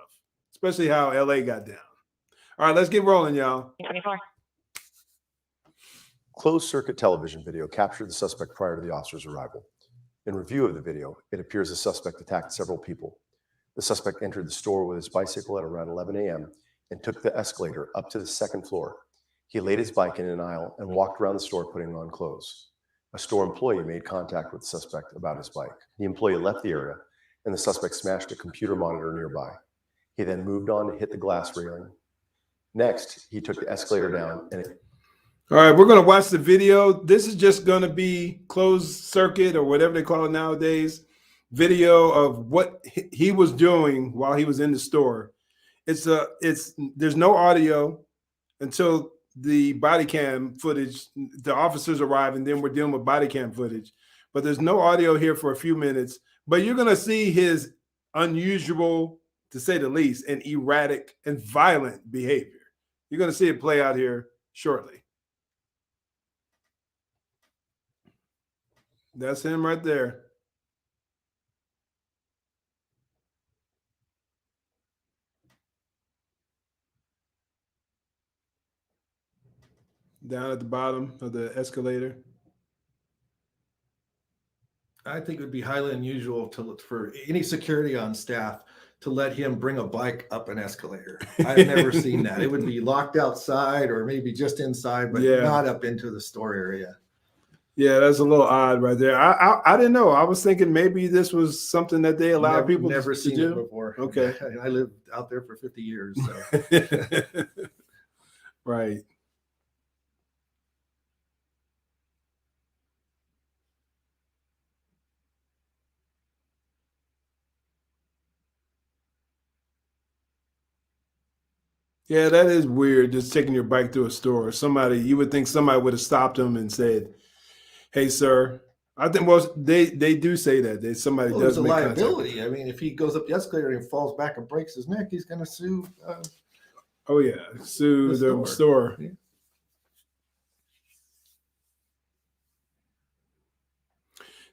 [SPEAKER 1] especially how LA got down. All right, let's get rolling, y'all.
[SPEAKER 8] 24.
[SPEAKER 3] Closed circuit television video captured the suspect prior to the officer's arrival. In review of the video, it appears the suspect attacked several people. The suspect entered the store with his bicycle at around 11 a.m. and took the escalator up to the second floor. He laid his bike in an aisle and walked around the store putting on clothes. A store employee made contact with the suspect about his bike. The employee left the area, and the suspect smashed a computer monitor nearby. He then moved on to hit the glass railing. Next, he took the escalator down and
[SPEAKER 1] all right, we're going to watch the video. This is just going to be closed circuit or whatever they call it nowadays. Video of what he was doing while he was in the store. There's no audio until the body cam footage. The officers arrive, and then we're dealing with body cam footage. But there's no audio here for a few minutes. But you're going to see his unusual, to say the least, and erratic and violent behavior. You're going to see it play out here shortly. That's him right there. Down at the bottom of the escalator.
[SPEAKER 2] I think it would be highly unusual for any security on staff to let him bring a bike up an escalator. I've never seen that. It would be locked outside or maybe just inside, but
[SPEAKER 1] Yeah.
[SPEAKER 2] not up into the store area.
[SPEAKER 1] Yeah, that's a little odd right there. I didn't know. I was thinking maybe this was something that they allow people
[SPEAKER 2] never
[SPEAKER 1] to
[SPEAKER 2] seen
[SPEAKER 1] do.
[SPEAKER 2] it before.
[SPEAKER 1] Okay.
[SPEAKER 2] I lived out there for 50 years. So.
[SPEAKER 1] Right. Yeah, that is weird. Just taking your bike through a store. Somebody, you would think somebody would have stopped him and said, "Hey, sir." I think they do say that. Somebody
[SPEAKER 2] Well,
[SPEAKER 1] does
[SPEAKER 2] there's a
[SPEAKER 1] make
[SPEAKER 2] liability.
[SPEAKER 1] contact.
[SPEAKER 2] I mean, if he goes up the escalator and falls back and breaks his neck, he's going to sue.
[SPEAKER 1] Oh yeah, sue the store.
[SPEAKER 2] Yeah.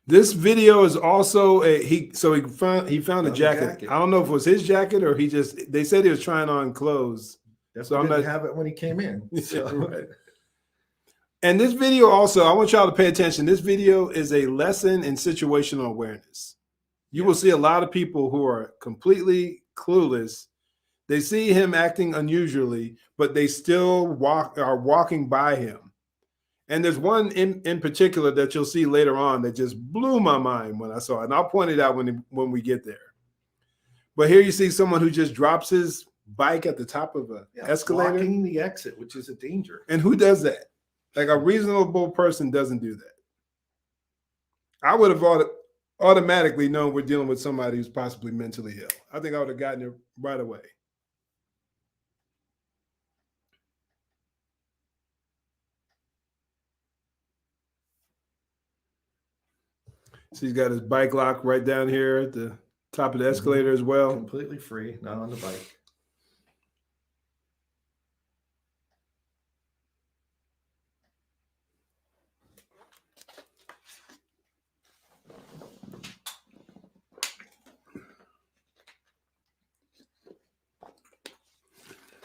[SPEAKER 1] This video is also he found a jacket. I don't know if it was his jacket or they said he was trying on clothes.
[SPEAKER 2] That's
[SPEAKER 1] So
[SPEAKER 2] why
[SPEAKER 1] I'm
[SPEAKER 2] I didn't
[SPEAKER 1] not-
[SPEAKER 2] have it when he came in. So.
[SPEAKER 1] Right. And this video also, I want y'all to pay attention. This video is a lesson in situational awareness. You will see a lot of people who are completely clueless. They see him acting unusually, but they still are walking by him. And there's one in particular that you'll see later on that just blew my mind when I saw it. And I'll point it out when we get there. But here you see someone who just drops his bike at the top of an escalator.
[SPEAKER 2] Blocking the exit, which is a danger.
[SPEAKER 1] And who does that? Like a reasonable person doesn't do that. I would have automatically known we're dealing with somebody who's possibly mentally ill. I think I would have gotten it right away. So he's got his bike lock right down here at the top of the escalator as well.
[SPEAKER 2] Completely free, not on the bike.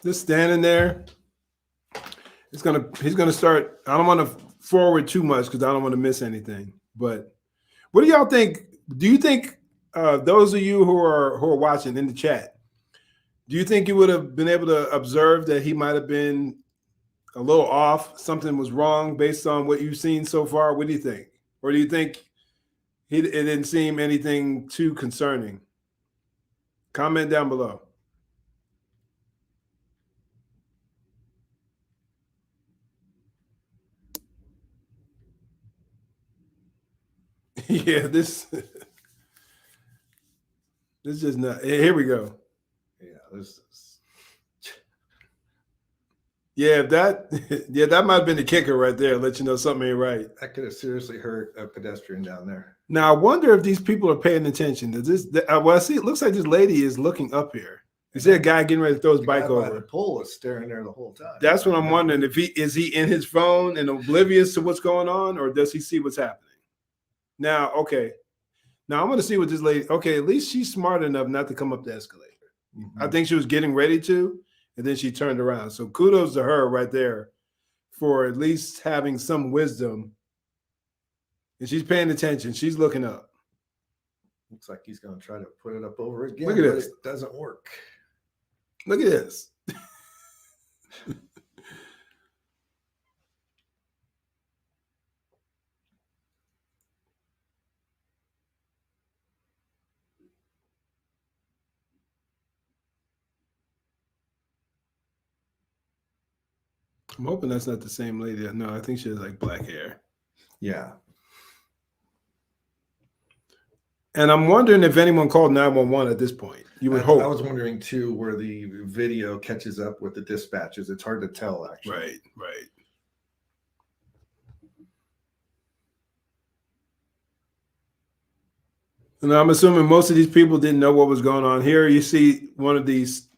[SPEAKER 1] Just standing there. He's gonna start. I don't want to forward too much because I don't want to miss anything. But what do y'all think? Do you think those of you who are watching in the chat, do you think you would have been able to observe that he might have been a little off? Something was wrong based on what you've seen so far. What do you think? Or do you think it didn't seem anything too concerning? Comment down below. Yeah, this is not. Here we go.
[SPEAKER 2] Yeah, this is.
[SPEAKER 1] Yeah, that might have been the kicker right there. Let you know something ain't right.
[SPEAKER 2] That could have seriously hurt a pedestrian down there.
[SPEAKER 1] Now I wonder if these people are paying attention. Well, I see. It looks like this lady is looking up here. Is there a guy getting ready to throw his bike over?
[SPEAKER 2] The pole is staring there the whole time.
[SPEAKER 1] That's what I'm wondering. If is he in his phone and oblivious to what's going on, or does he see what's happening? Now, okay. Now I'm going to see what this lady. Okay, at least she's smart enough not to come up the escalator. I think she was getting ready to, and then she turned around. So kudos to her right there for at least having some wisdom. And she's paying attention. She's looking up.
[SPEAKER 2] Looks like he's going to try to put it up over again.
[SPEAKER 1] Look at this.
[SPEAKER 2] It doesn't work.
[SPEAKER 1] Look at this. I'm hoping that's not the same lady. No, I think she has like black hair.
[SPEAKER 2] Yeah.
[SPEAKER 1] And I'm wondering if anyone called 911 at this point. You would hope.
[SPEAKER 2] I was wondering too where the video catches up with the dispatches. It's hard to tell, actually.
[SPEAKER 1] Right, right. And I'm assuming most of these people didn't know what was going on. Here you see one of these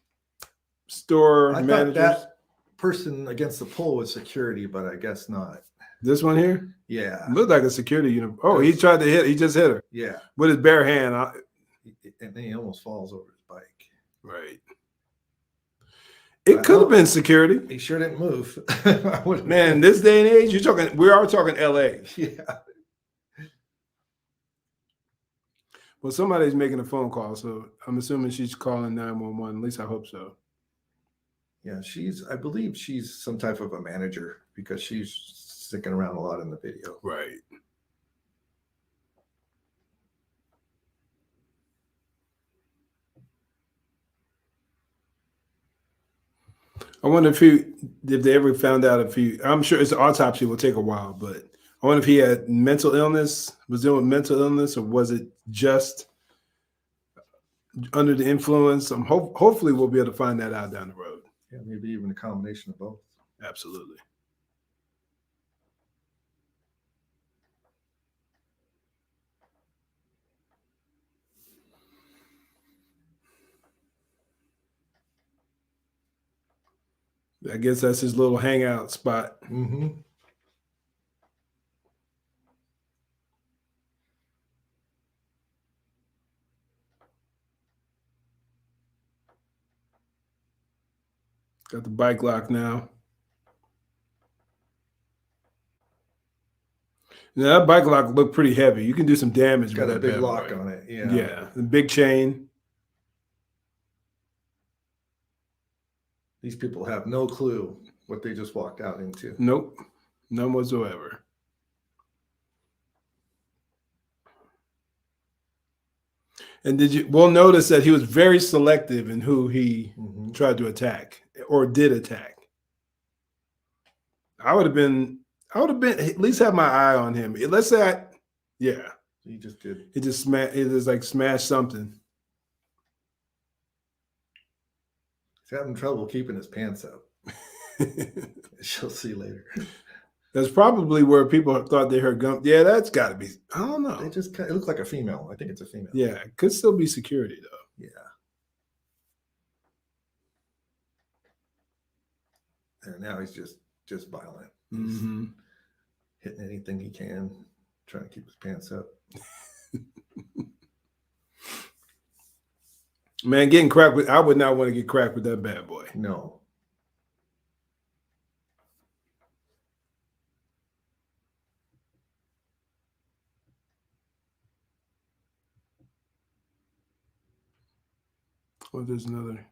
[SPEAKER 1] store
[SPEAKER 2] I
[SPEAKER 1] managers.
[SPEAKER 2] thought that person against the pole was security, but I guess not.
[SPEAKER 1] This one here?
[SPEAKER 2] Yeah.
[SPEAKER 1] Looked like a security unit. Oh, he tried to hit. He just hit her
[SPEAKER 2] Yeah.
[SPEAKER 1] with his bare hand.
[SPEAKER 2] And then he almost falls over his bike.
[SPEAKER 1] Right. It could have been security.
[SPEAKER 2] He sure didn't move.
[SPEAKER 1] Man, this day and age, we are talking LA.
[SPEAKER 2] Yeah.
[SPEAKER 1] Well, somebody's making a phone call, so I'm assuming she's calling 911. At least I hope so.
[SPEAKER 2] Yeah, I believe she's some type of a manager because she's sticking around a lot in the video.
[SPEAKER 1] Right. I wonder if they ever found out I'm sure his autopsy will take a while, but I wonder if he had mental illness, was dealing with mental illness, or was it just under the influence? Hopefully we'll be able to find that out down the road.
[SPEAKER 2] Yeah, maybe even a combination of both.
[SPEAKER 1] Absolutely. I guess that's his little hangout spot.
[SPEAKER 2] Mm-hmm.
[SPEAKER 1] Got the bike lock now. Now that bike lock looked pretty heavy. You can do some damage
[SPEAKER 2] Got
[SPEAKER 1] with
[SPEAKER 2] a
[SPEAKER 1] that
[SPEAKER 2] big
[SPEAKER 1] bad
[SPEAKER 2] lock
[SPEAKER 1] boy.
[SPEAKER 2] on it. Yeah.
[SPEAKER 1] Yeah, the big chain.
[SPEAKER 2] These people have no clue what they just walked out into.
[SPEAKER 1] Nope, none whatsoever. And we'll notice that he was very selective in who he tried to attack or did attack. I would have been at least have my eye on him. Let's say
[SPEAKER 2] He just did.
[SPEAKER 1] He just smashed something.
[SPEAKER 2] He's having trouble keeping his pants up. She'll see later.
[SPEAKER 1] That's probably where people thought they heard gun. Yeah, that's got to be. I don't know.
[SPEAKER 2] It looks like a female. I think it's a female.
[SPEAKER 1] Yeah, it could still be security though.
[SPEAKER 2] Yeah. And now he's just violent. He's hitting anything he can, trying to keep his pants up.
[SPEAKER 1] Man, getting cracked with, I would not want to get cracked with that bad boy.
[SPEAKER 2] No.
[SPEAKER 1] Oh, there's another.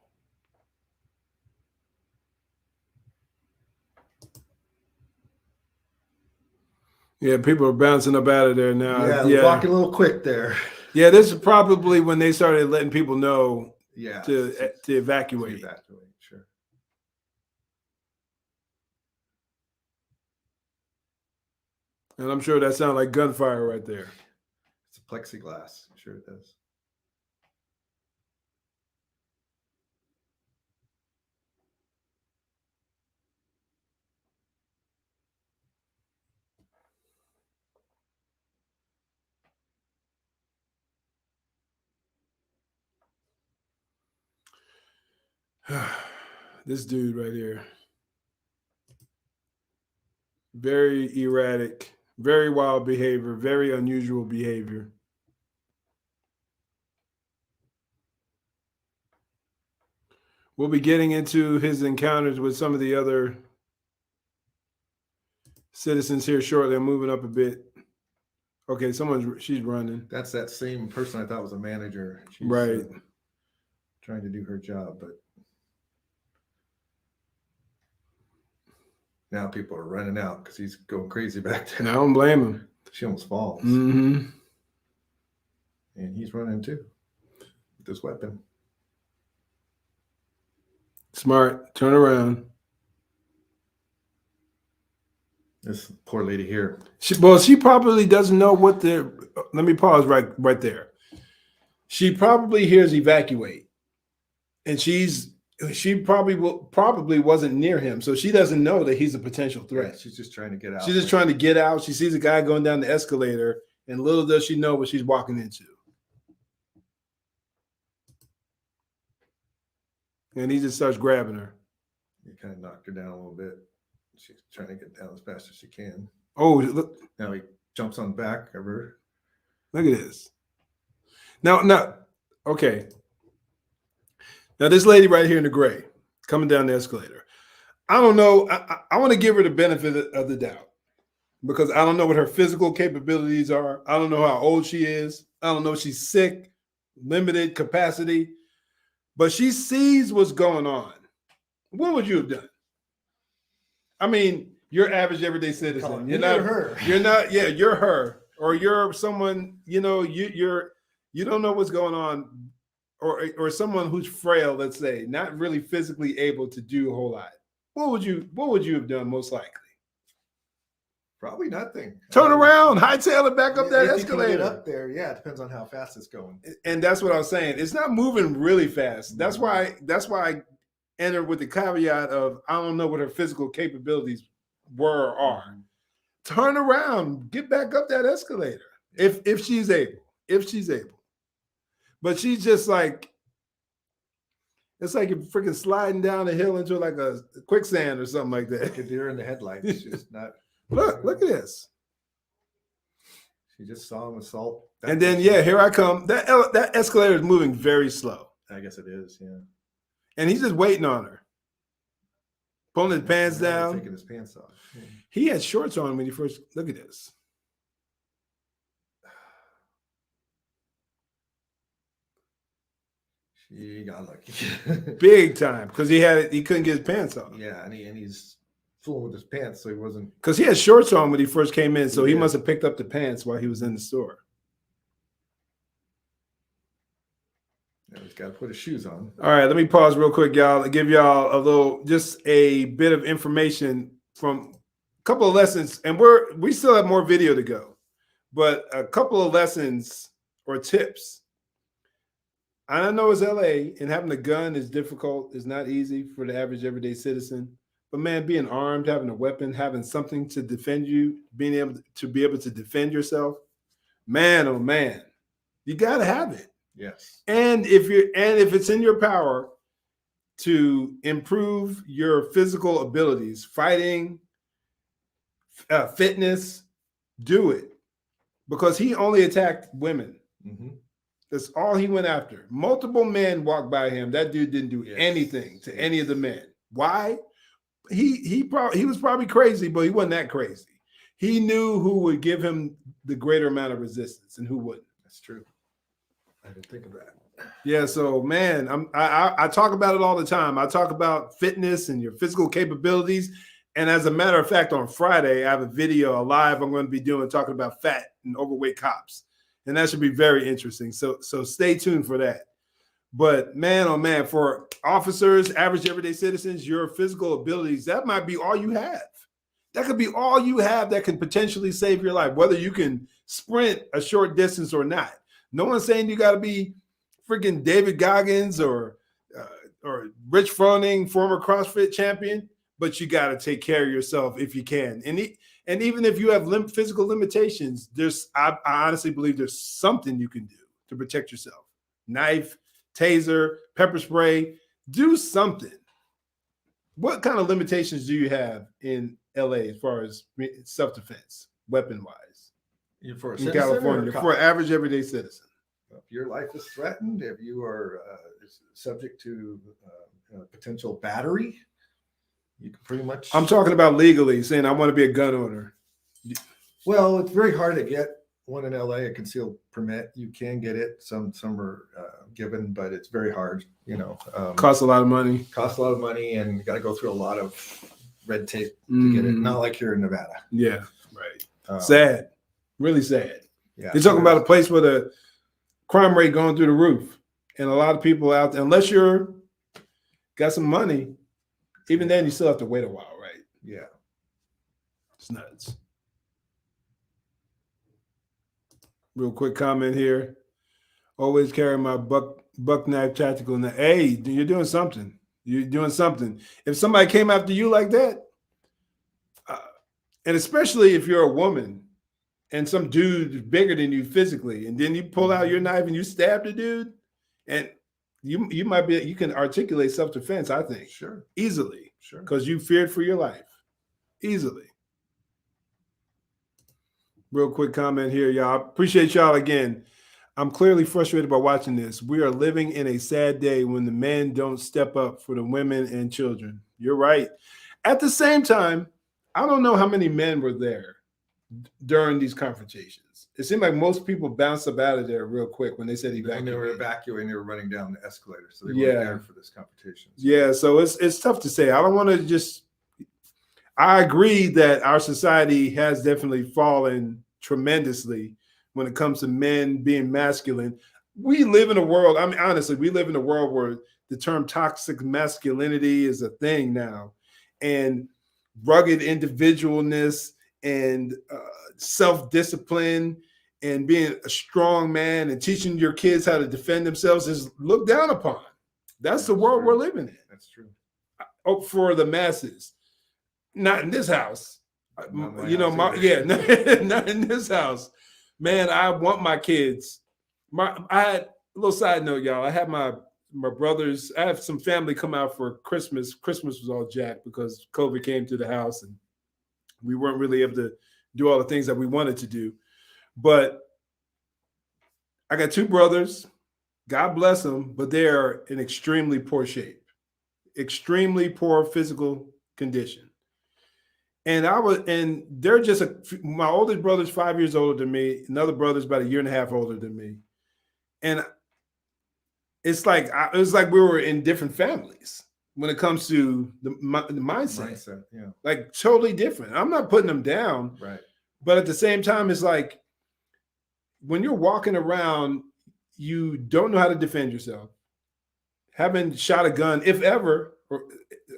[SPEAKER 1] Yeah, people are bouncing up out of there now.
[SPEAKER 2] Yeah, walking a little quick there.
[SPEAKER 1] Yeah, this is probably when they started letting people know to evacuate.
[SPEAKER 2] Sure.
[SPEAKER 1] And I'm sure that sounded like gunfire right there.
[SPEAKER 2] It's a plexiglass. I'm sure it does.
[SPEAKER 1] This dude right here. Very erratic, very wild behavior, very unusual behavior. We'll be getting into his encounters with some of the other citizens here shortly. I'm moving up a bit. Okay, she's running.
[SPEAKER 2] That's that same person I thought was a manager. She's,
[SPEAKER 1] right.
[SPEAKER 2] Trying to do her job, but now people are running out because he's going crazy back there.
[SPEAKER 1] I don't blame him.
[SPEAKER 2] She almost falls.
[SPEAKER 1] Mm-hmm.
[SPEAKER 2] And he's running too with this weapon.
[SPEAKER 1] Smart. Turn around.
[SPEAKER 2] This poor lady here.
[SPEAKER 1] She probably doesn't know what they're. Let me pause right there. She probably hears evacuate, and she probably wasn't near him, so she doesn't know that he's a potential threat.
[SPEAKER 2] Yeah, she's just trying to get out.
[SPEAKER 1] She's just trying to get out. She sees a guy going down the escalator, and little does she know what she's walking into. And he just starts grabbing her.
[SPEAKER 2] He kind of knocked her down a little bit. She's trying to get down as fast as she can.
[SPEAKER 1] Oh, look!
[SPEAKER 2] Now he jumps on the back of her.
[SPEAKER 1] Look at this. Now, okay. Now, this lady right here in the gray, coming down the escalator. I don't know. I want to give her the benefit of the doubt because I don't know what her physical capabilities are. I don't know how old she is. I don't know if she's sick, limited capacity, but she sees what's going on. What would you have done? I mean, you're average everyday citizen. You're not her. You're not. Yeah, you're her, or you're someone. You know, you don't know what's going on, or someone who's frail. Let's say, not really physically able to do a whole lot. What would you have done most likely?
[SPEAKER 2] Probably nothing.
[SPEAKER 1] Turn around, hightail it back up that
[SPEAKER 2] If you can
[SPEAKER 1] escalator.
[SPEAKER 2] get up there, yeah, it depends on how fast it's going.
[SPEAKER 1] And that's what I was saying. It's not moving really fast. That's why I entered with the caveat of I don't know what her physical capabilities were or are. Turn around, get back up that escalator if she's able. If she's able. But she's just like, it's like you're freaking sliding down a hill into like a quicksand or something like that.
[SPEAKER 2] Like a deer in the headlights. It's just not.
[SPEAKER 1] Look at this.
[SPEAKER 2] She just saw him assault.
[SPEAKER 1] And then, yeah, here I come. That escalator is moving very slow.
[SPEAKER 2] I guess it is, yeah.
[SPEAKER 1] And he's just waiting on her. Pulling his pants down.
[SPEAKER 2] Taking his pants off. Yeah.
[SPEAKER 1] He had shorts on when he first, look at this.
[SPEAKER 2] She got lucky.
[SPEAKER 1] Big time. Because he couldn't get his pants off.
[SPEAKER 2] Yeah, and he's fooling with his pants, so he wasn't.
[SPEAKER 1] Because he had shorts on when he first came in, so he
[SPEAKER 2] did.
[SPEAKER 1] must have picked up the pants while he was in the store.
[SPEAKER 2] Yeah, he's got to put his shoes on.
[SPEAKER 1] All right, let me pause real quick, y'all, to give y'all just a bit of information from a couple of lessons. And we still have more video to go, but a couple of lessons or tips. I know it's LA and having a gun is difficult. It's not easy for the average everyday citizen. But man, being armed, having a weapon, having something to defend you, being able to defend yourself, man, oh man, you got to have it.
[SPEAKER 2] Yes.
[SPEAKER 1] And if it's in your power to improve your physical abilities, fighting, fitness, do it. Because he only attacked women.
[SPEAKER 2] Mm-hmm.
[SPEAKER 1] That's all he went after. Multiple men walked by him. That dude didn't do anything to any of the men. Why? He was probably crazy, but he wasn't that crazy. He knew who would give him the greater amount of resistance and who wouldn't.
[SPEAKER 2] That's true. I didn't think of that.
[SPEAKER 1] Yeah, so man, I talk about it all the time. I talk about fitness and your physical capabilities. And as a matter of fact, on Friday, I have a video, a live I'm going to be doing talking about fat and overweight cops. And that should be very interesting. So stay tuned for that. But man, oh man, for officers, average everyday citizens, your physical abilities, that might be all you have. That could be all you have that can potentially save your life, whether you can sprint a short distance or not. No one's saying you got to be freaking David Goggins or Rich Froning, former CrossFit champion, but you got to take care of yourself if you can. And even if you have physical limitations, I honestly believe there's something you can do to protect yourself. Knife, taser, pepper spray, do something. What kind of limitations do you have in LA as far as self-defense, weapon-wise?
[SPEAKER 2] For a
[SPEAKER 1] in California, for an average everyday citizen.
[SPEAKER 2] If your life is threatened, if you are subject to potential battery, you can pretty much.
[SPEAKER 1] I'm talking about legally, saying I want to be a gun owner.
[SPEAKER 2] Well, it's very hard to get one in LA, a concealed permit. You can get it. Some are given, but it's very hard.
[SPEAKER 1] Costs a lot of money.
[SPEAKER 2] Costs a lot of money, and you got to go through a lot of red tape to get it. Not like here in Nevada.
[SPEAKER 1] Yeah, right. Sad, really sad.
[SPEAKER 2] Yeah,
[SPEAKER 1] you're talking about a place where the crime rate going through the roof, and a lot of people out there. Unless you're got some money, even then you still have to wait a while, right?
[SPEAKER 2] Yeah,
[SPEAKER 1] it's nuts. Real quick comment here. Always carry my buck knife tactical. Hey, you're doing something. You're doing something. If somebody came after you like that, and especially if you're a woman and some dude is bigger than you physically, and then you pull out your knife and you stab the dude, and you can articulate self-defense, I think.
[SPEAKER 2] Sure.
[SPEAKER 1] Easily.
[SPEAKER 2] Sure.
[SPEAKER 1] Because you feared for your life. Easily. Real quick comment here, y'all. Appreciate y'all again. I'm clearly frustrated by watching this. We are living in a sad day when the men don't step up for the women and children. You're right. At the same time, I don't know how many men were there during these confrontations? It seemed like most people bounced up out of there real quick when they said
[SPEAKER 2] When they were
[SPEAKER 1] evacuate.
[SPEAKER 2] evacuating, they were running down the escalator, so they
[SPEAKER 1] Yeah.
[SPEAKER 2] weren't there for this confrontation. So.
[SPEAKER 1] Yeah, so it's tough to say. I don't want to just. I agree that our society has definitely fallen tremendously when it comes to men being masculine. We live in a world. I mean, honestly, we live in a world where the term toxic masculinity is a thing now, and rugged individualness and self-discipline and being a strong man and teaching your kids how to defend themselves is looked down upon. That's the world we're living in.
[SPEAKER 2] That's true.
[SPEAKER 1] Oh, for the masses, not in this house.
[SPEAKER 2] Not my
[SPEAKER 1] You know,
[SPEAKER 2] house either.
[SPEAKER 1] not in this house. Man, I want my kids. I had a little side note, y'all. I had my brothers. I have some family come out for Christmas. Christmas was all jacked because COVID came to the house and we weren't really able to do all the things that we wanted to do. But I got two brothers. God bless them, but they are in extremely poor shape, extremely poor physical condition. And they're just my oldest brother's 5 years older than me. Another brother's about a year and a half older than me. And it's like we were in different families when it comes to the mindset.
[SPEAKER 2] Yeah.
[SPEAKER 1] Like totally different. I'm not putting them down.
[SPEAKER 2] Right.
[SPEAKER 1] But at the same time, it's like when you're walking around, you don't know how to defend yourself. Haven't shot a gun, if ever, or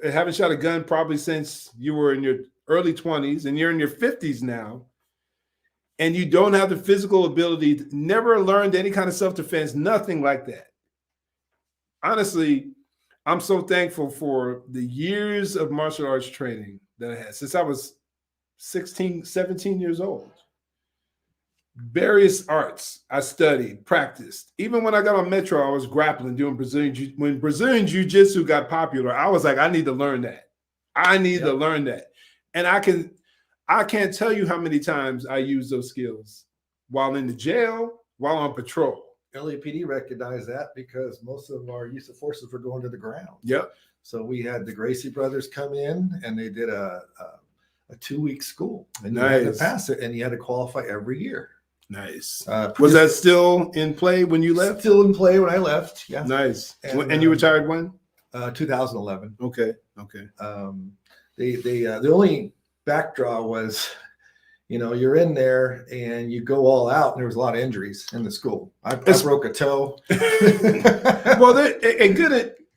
[SPEAKER 1] haven't shot a gun probably since you were in your early 20s and you're in your 50s now. And you don't have the physical ability, never learned any kind of self-defense, nothing like that. Honestly, I'm so thankful for the years of martial arts training that I had since I was 16, 17 years old. Various arts I studied, practiced. Even when I got on Metro, I was grappling, doing Brazilian. When Brazilian Jiu-Jitsu got popular, I was like, I need to learn that. I need to learn that. And I can't tell you how many times I used those skills while in the jail, while on patrol.
[SPEAKER 2] LAPD recognized that because most of our use of forces were going to the ground.
[SPEAKER 1] Yep.
[SPEAKER 2] So we had the Gracie brothers come in and they did a 2-week school. And you
[SPEAKER 1] Nice.
[SPEAKER 2] had to pass it and you had to qualify every year.
[SPEAKER 1] Nice. Was that still in play when you left?
[SPEAKER 2] Still in play when I left. Yeah.
[SPEAKER 1] Nice.
[SPEAKER 2] And,
[SPEAKER 1] And you retired when?
[SPEAKER 2] 2011.
[SPEAKER 1] Okay.
[SPEAKER 2] The only backdraw was, you're in there and you go all out, and there was a lot of injuries in the school. I broke a toe.
[SPEAKER 1] Well,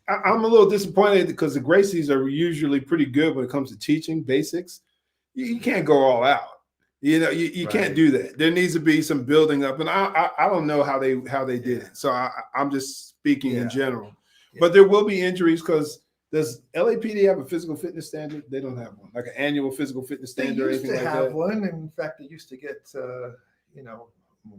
[SPEAKER 1] I'm a little disappointed because the Gracies are usually pretty good when it comes to teaching basics. You can't go all out. You can't do that. There needs to be some building up, and I don't know how they did it. So I'm just speaking in general. Yeah. But there will be injuries because does LAPD have a physical fitness standard? They don't have one, like an annual physical fitness standard.
[SPEAKER 2] They used to have one. In fact, they used to get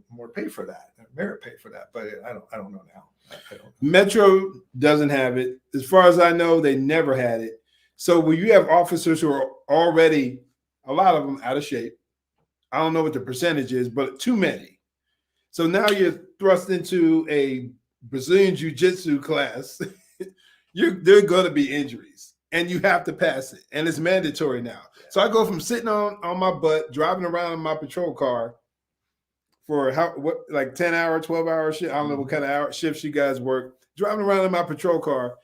[SPEAKER 2] more pay for that, merit pay for that. But I don't know now. I don't know. Metro
[SPEAKER 1] doesn't have it. As far as I know, they never had it. So when you have officers who are already, a lot of them out of shape, I don't know what the percentage is, but too many. So now you're thrust into a Brazilian Jiu-Jitsu class. There are going to be injuries, and you have to pass it, and it's mandatory now. So I go from sitting on my butt, driving around in my patrol car for 10-hour, 12-hour shift. I don't know what kind of shifts you guys work. Driving around in my patrol car,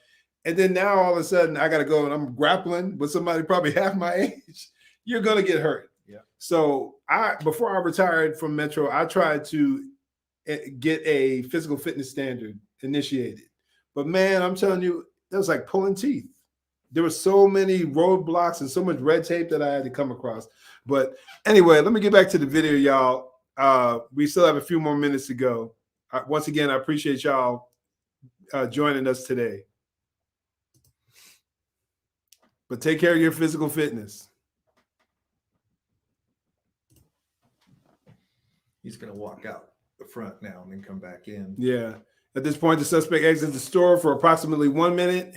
[SPEAKER 1] and then now all of a sudden I got to go and I'm grappling with somebody probably half my age. You're going to get hurt. Yeah. So before I retired from Metro, I tried to get a physical fitness standard initiated. But man, I'm telling you, it was like pulling teeth. There were so many roadblocks and so much red tape that I had to come across. But anyway, let me get back to the video, y'all. We still have a few more minutes to go. Once again, I appreciate y'all joining us today. But take care of your physical fitness.
[SPEAKER 2] He's going to walk out the front now and then come back in.
[SPEAKER 1] Yeah. At this point, the suspect exits the store for approximately 1.5 minutes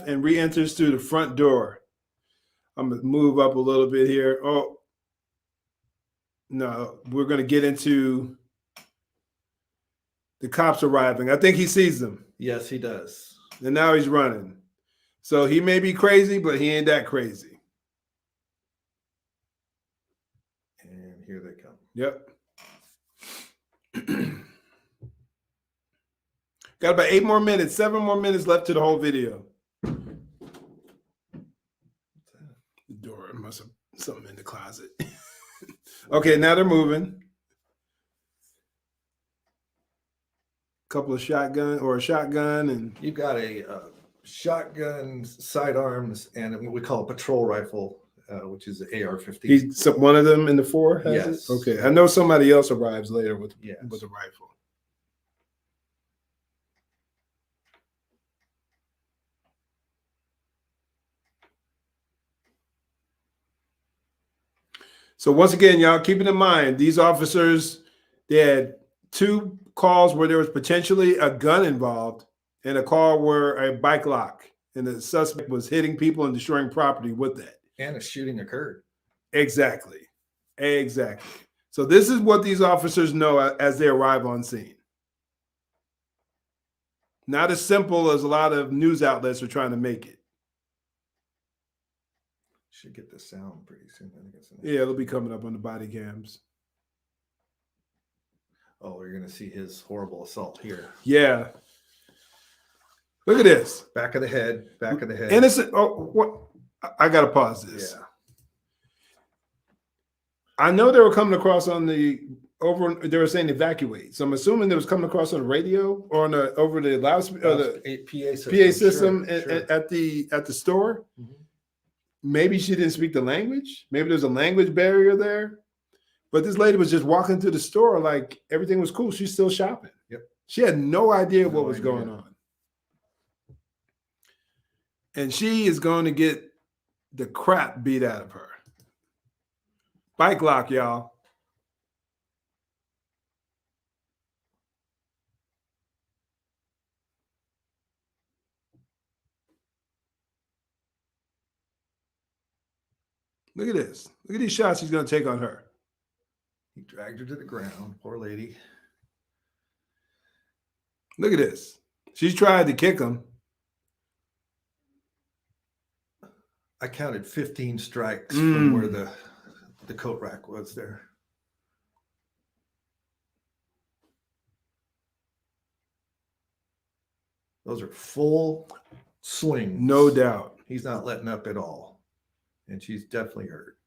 [SPEAKER 1] and re-enters through the front door. I'm going to move up a little bit here. Oh, no, we're going to get into the cops arriving. I think he sees them.
[SPEAKER 2] Yes, he does.
[SPEAKER 1] And now he's running. So he may be crazy, but he ain't that crazy.
[SPEAKER 2] And Here they come.
[SPEAKER 1] Yep. Got about 8 more minutes, 7 more minutes left to the whole video. The door must have something in the closet. Okay, now they're moving. Couple of shotgun or a shotgun, and
[SPEAKER 2] You've got a shotgun, sidearms, and what we call a patrol rifle, which is the AR-15.
[SPEAKER 1] he's one of them in the 4 has
[SPEAKER 2] Yes.
[SPEAKER 1] it? Okay, I know somebody else arrives later with
[SPEAKER 2] Yes.
[SPEAKER 1] a rifle. So once again, y'all, keep it in mind, these officers, they had 2 calls where there was potentially a gun involved and a call where a bike lock and the suspect was hitting people and destroying property with that.
[SPEAKER 2] And a shooting occurred.
[SPEAKER 1] Exactly. So this is what these officers know as they arrive on scene. Not as simple as a lot of news outlets are trying to make it.
[SPEAKER 2] Should get the sound pretty soon. I think it's
[SPEAKER 1] Yeah, it'll be coming up on the body cams.
[SPEAKER 2] Oh, we're going to see his horrible assault here.
[SPEAKER 1] Yeah. Look at this.
[SPEAKER 2] Back of the head.
[SPEAKER 1] Innocent. Oh, what? I got to pause this.
[SPEAKER 2] Yeah.
[SPEAKER 1] I know they were coming across on the they were saying evacuate. So I'm assuming they was coming across on the radio or on the over the loudspeaker or the
[SPEAKER 2] PA system,
[SPEAKER 1] PA system
[SPEAKER 2] sure.
[SPEAKER 1] at the store.
[SPEAKER 2] Mhm.
[SPEAKER 1] Maybe she didn't speak the language. Maybe there's a language barrier there. But this lady was just walking through the store like everything was cool. She's still shopping.
[SPEAKER 2] Yep.
[SPEAKER 1] She had no idea what was
[SPEAKER 2] idea.
[SPEAKER 1] going on. And she is going to get the crap beat out of her. Bike lock, y'all. Look at this. Look at these shots he's going to take on her.
[SPEAKER 2] He dragged her to the ground. Poor lady.
[SPEAKER 1] Look at this. She's tried to kick him.
[SPEAKER 2] I counted 15 strikes from where the coat rack was there. Those are full swings.
[SPEAKER 1] No doubt.
[SPEAKER 2] He's not letting up at all. And she's definitely hurt.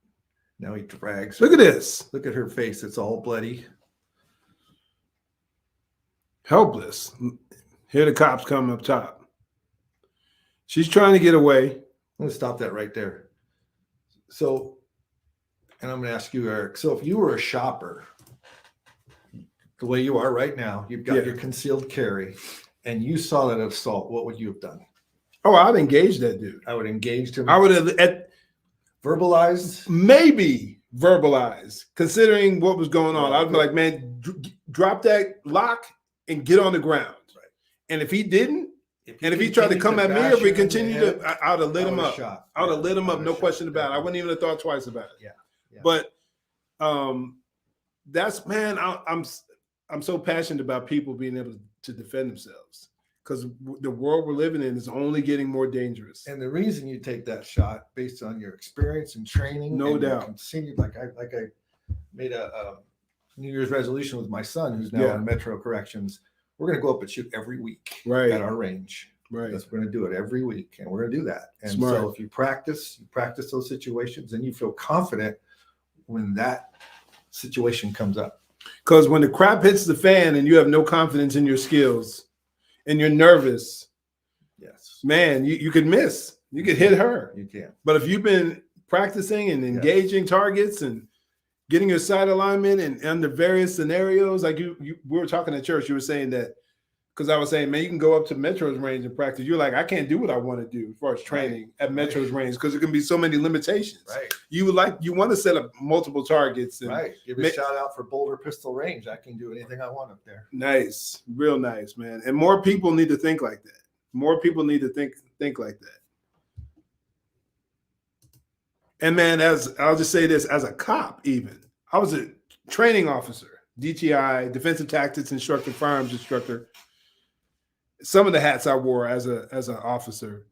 [SPEAKER 2] Now he drags her.
[SPEAKER 1] Look at this.
[SPEAKER 2] Look at her face. It's all bloody.
[SPEAKER 1] Helpless. Here the cops come up top. She's trying to get away.
[SPEAKER 2] I'm going to stop that right there. So, and I'm going to ask you, Eric. So if you were a shopper, the way you are right now, you've got your concealed carry, and you saw that assault, what would you have done?
[SPEAKER 1] Oh, I'd engage that dude.
[SPEAKER 2] I would engage him.
[SPEAKER 1] I would have
[SPEAKER 2] verbalized.
[SPEAKER 1] Maybe verbalized, considering what was going on. I'd be like, man, drop that lock and get on the ground. Right. And if he didn't, and if he tried to come at me, if we continue to, I'd have lit him up. I would have lit him up, no question about it. I wouldn't even have thought twice about it.
[SPEAKER 2] Yeah.
[SPEAKER 1] But that's, man, I'm so passionate about people being able to defend themselves, because the world we're living in is only getting more dangerous.
[SPEAKER 2] And the reason you take that shot based on your experience and training,
[SPEAKER 1] no
[SPEAKER 2] and
[SPEAKER 1] doubt.
[SPEAKER 2] Continued, like I made a New Year's resolution with my son, who's now in Metro Corrections. We're going to go up and shoot every week at our range.
[SPEAKER 1] Right.
[SPEAKER 2] That's we're going to do it every week, and we're going to do that. And
[SPEAKER 1] Smart.
[SPEAKER 2] so if you practice those situations, and you feel confident when that situation comes up.
[SPEAKER 1] Because when the crap hits the fan and you have no confidence in your skills and you're nervous,
[SPEAKER 2] yes,
[SPEAKER 1] man, you could miss. You could hit her.
[SPEAKER 2] You can.
[SPEAKER 1] But if you've been practicing and engaging targets and getting your sight alignment and under various scenarios, like we were talking at church, you were saying that, because I was saying, man, you can go up to Metro's range and practice. You're like, I can't do what I want to do as far as training at Metro's range, because there can be so many limitations.
[SPEAKER 2] Right.
[SPEAKER 1] You want to set up multiple targets. And
[SPEAKER 2] Give a shout out for Boulder Pistol Range. I can do anything I want up there.
[SPEAKER 1] Nice. Real nice, man. And more people need to think like that. More people need to think like that. And man, as I'll just say this, as a cop, even I was a training officer, DTI, defensive tactics instructor, firearms instructor. Some of the hats I wore as an officer.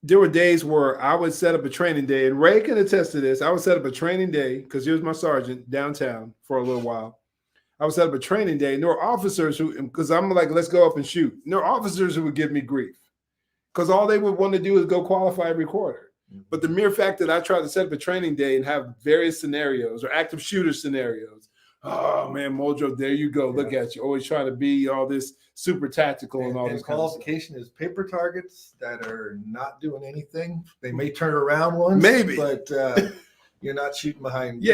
[SPEAKER 1] there were days where I would set up a training day, and Ray can attest to this. I would set up a training day because he was my sergeant downtown for a little while. I would set up a training day, and there were officers who, because I'm like, let's go up and shoot. And there were officers who would give me grief because all they would want to do is go qualify every quarter. But the mere fact that I tried to set up a training day and have various scenarios or active shooter scenarios, oh man, Mojo, there you go. Look at you, always trying to be all this super tactical and all this kind of stuff.
[SPEAKER 2] Qualification is paper targets that are not doing anything. They may turn around once,
[SPEAKER 1] Maybe,
[SPEAKER 2] but you're not shooting behind,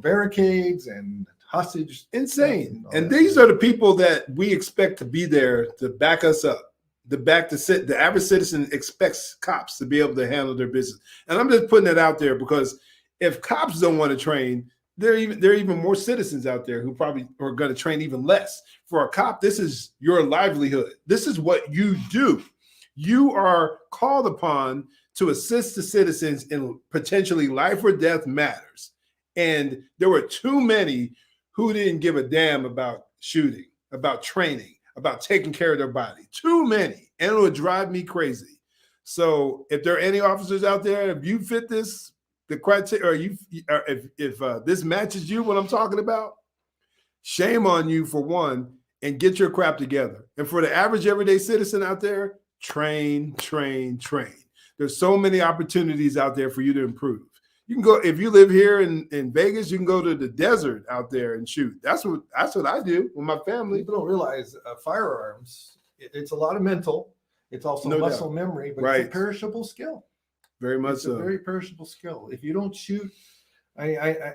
[SPEAKER 2] barricades and hostage.
[SPEAKER 1] Insane. And these are the people that we expect to be there to back us up. The average citizen expects cops to be able to handle their business. And I'm just putting it out there because if cops don't want to train, there are even more citizens out there who probably are going to train even less. For a cop, this is your livelihood. This is what you do. You are called upon to assist the citizens in potentially life or death matters. And there were too many who didn't give a damn about shooting, about training, about taking care of their body. Too many. And it would drive me crazy. So if there are any officers out there, if you fit the criteria, or if this matches you, what I'm talking about, shame on you for one, and get your crap together. And for the average everyday citizen out there, train. There's so many opportunities out there for you to improve. You can go, if you live here in Vegas, you can go to the desert out there and shoot. That's what I do with my family.
[SPEAKER 2] People don't realize firearms, it's a lot of mental. It's also muscle memory, but it's a perishable skill.
[SPEAKER 1] Very much so.
[SPEAKER 2] It's a very perishable skill. If you don't shoot, I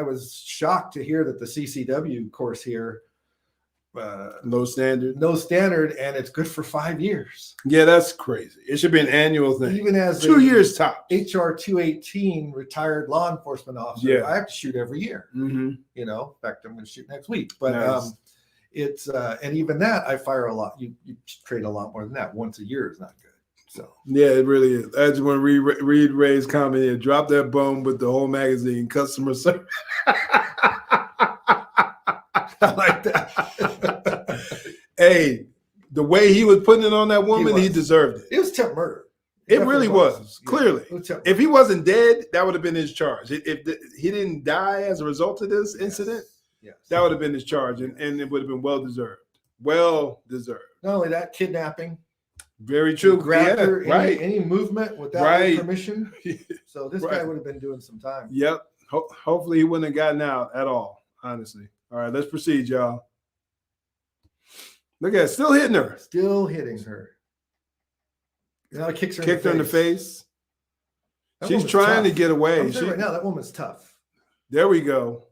[SPEAKER 2] was shocked to hear that the CCW course here,
[SPEAKER 1] no standard,
[SPEAKER 2] and it's good for 5 years.
[SPEAKER 1] Yeah, that's crazy. It should be an annual thing.
[SPEAKER 2] Even as
[SPEAKER 1] 2 years top.
[SPEAKER 2] HR 218 retired law enforcement officer, I have to shoot every year.
[SPEAKER 1] Mm-hmm.
[SPEAKER 2] In fact, I'm going to shoot next week. But
[SPEAKER 1] nice.
[SPEAKER 2] It's and even that I fire a lot. You train a lot more than that. Once a year is not good. So
[SPEAKER 1] yeah, it really is. I just want to read Ray's comment here. Drop that bomb with the whole magazine. Customer service.
[SPEAKER 2] I like that.
[SPEAKER 1] Hey, the way he was putting it on that woman, he deserved it.
[SPEAKER 2] It was attempt murder.
[SPEAKER 1] It really was. Clearly. If he wasn't dead, that would have been his charge. If he didn't die as a result of this incident, that would have been his charge, and it would have been well deserved. Well deserved.
[SPEAKER 2] Not only that, kidnapping.
[SPEAKER 1] Very true.
[SPEAKER 2] Grabbed her, any movement without her permission. So this guy would have been doing some time.
[SPEAKER 1] Yep. Hopefully he wouldn't have gotten out at all, honestly. All right, let's proceed, y'all. Look at it. Still hitting her.
[SPEAKER 2] Still hitting her. Now it kicks her
[SPEAKER 1] Kicked her in the face. She's trying to get away.
[SPEAKER 2] Right now, that woman's tough.
[SPEAKER 1] There we go.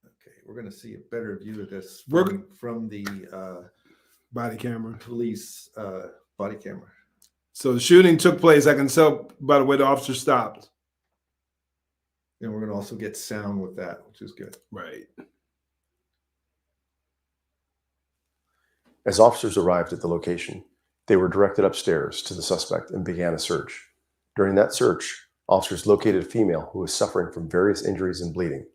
[SPEAKER 2] Okay, we're going to see a better view of this from the
[SPEAKER 1] body camera.
[SPEAKER 2] Police body camera.
[SPEAKER 1] So the shooting took place. I can tell by the way the officer stopped.
[SPEAKER 2] And we're going to also get sound with that, which is good.
[SPEAKER 1] Right.
[SPEAKER 3] As officers arrived at the location, they were directed upstairs to the suspect and began a search. During that search, officers located a female who was suffering from various injuries and bleeding.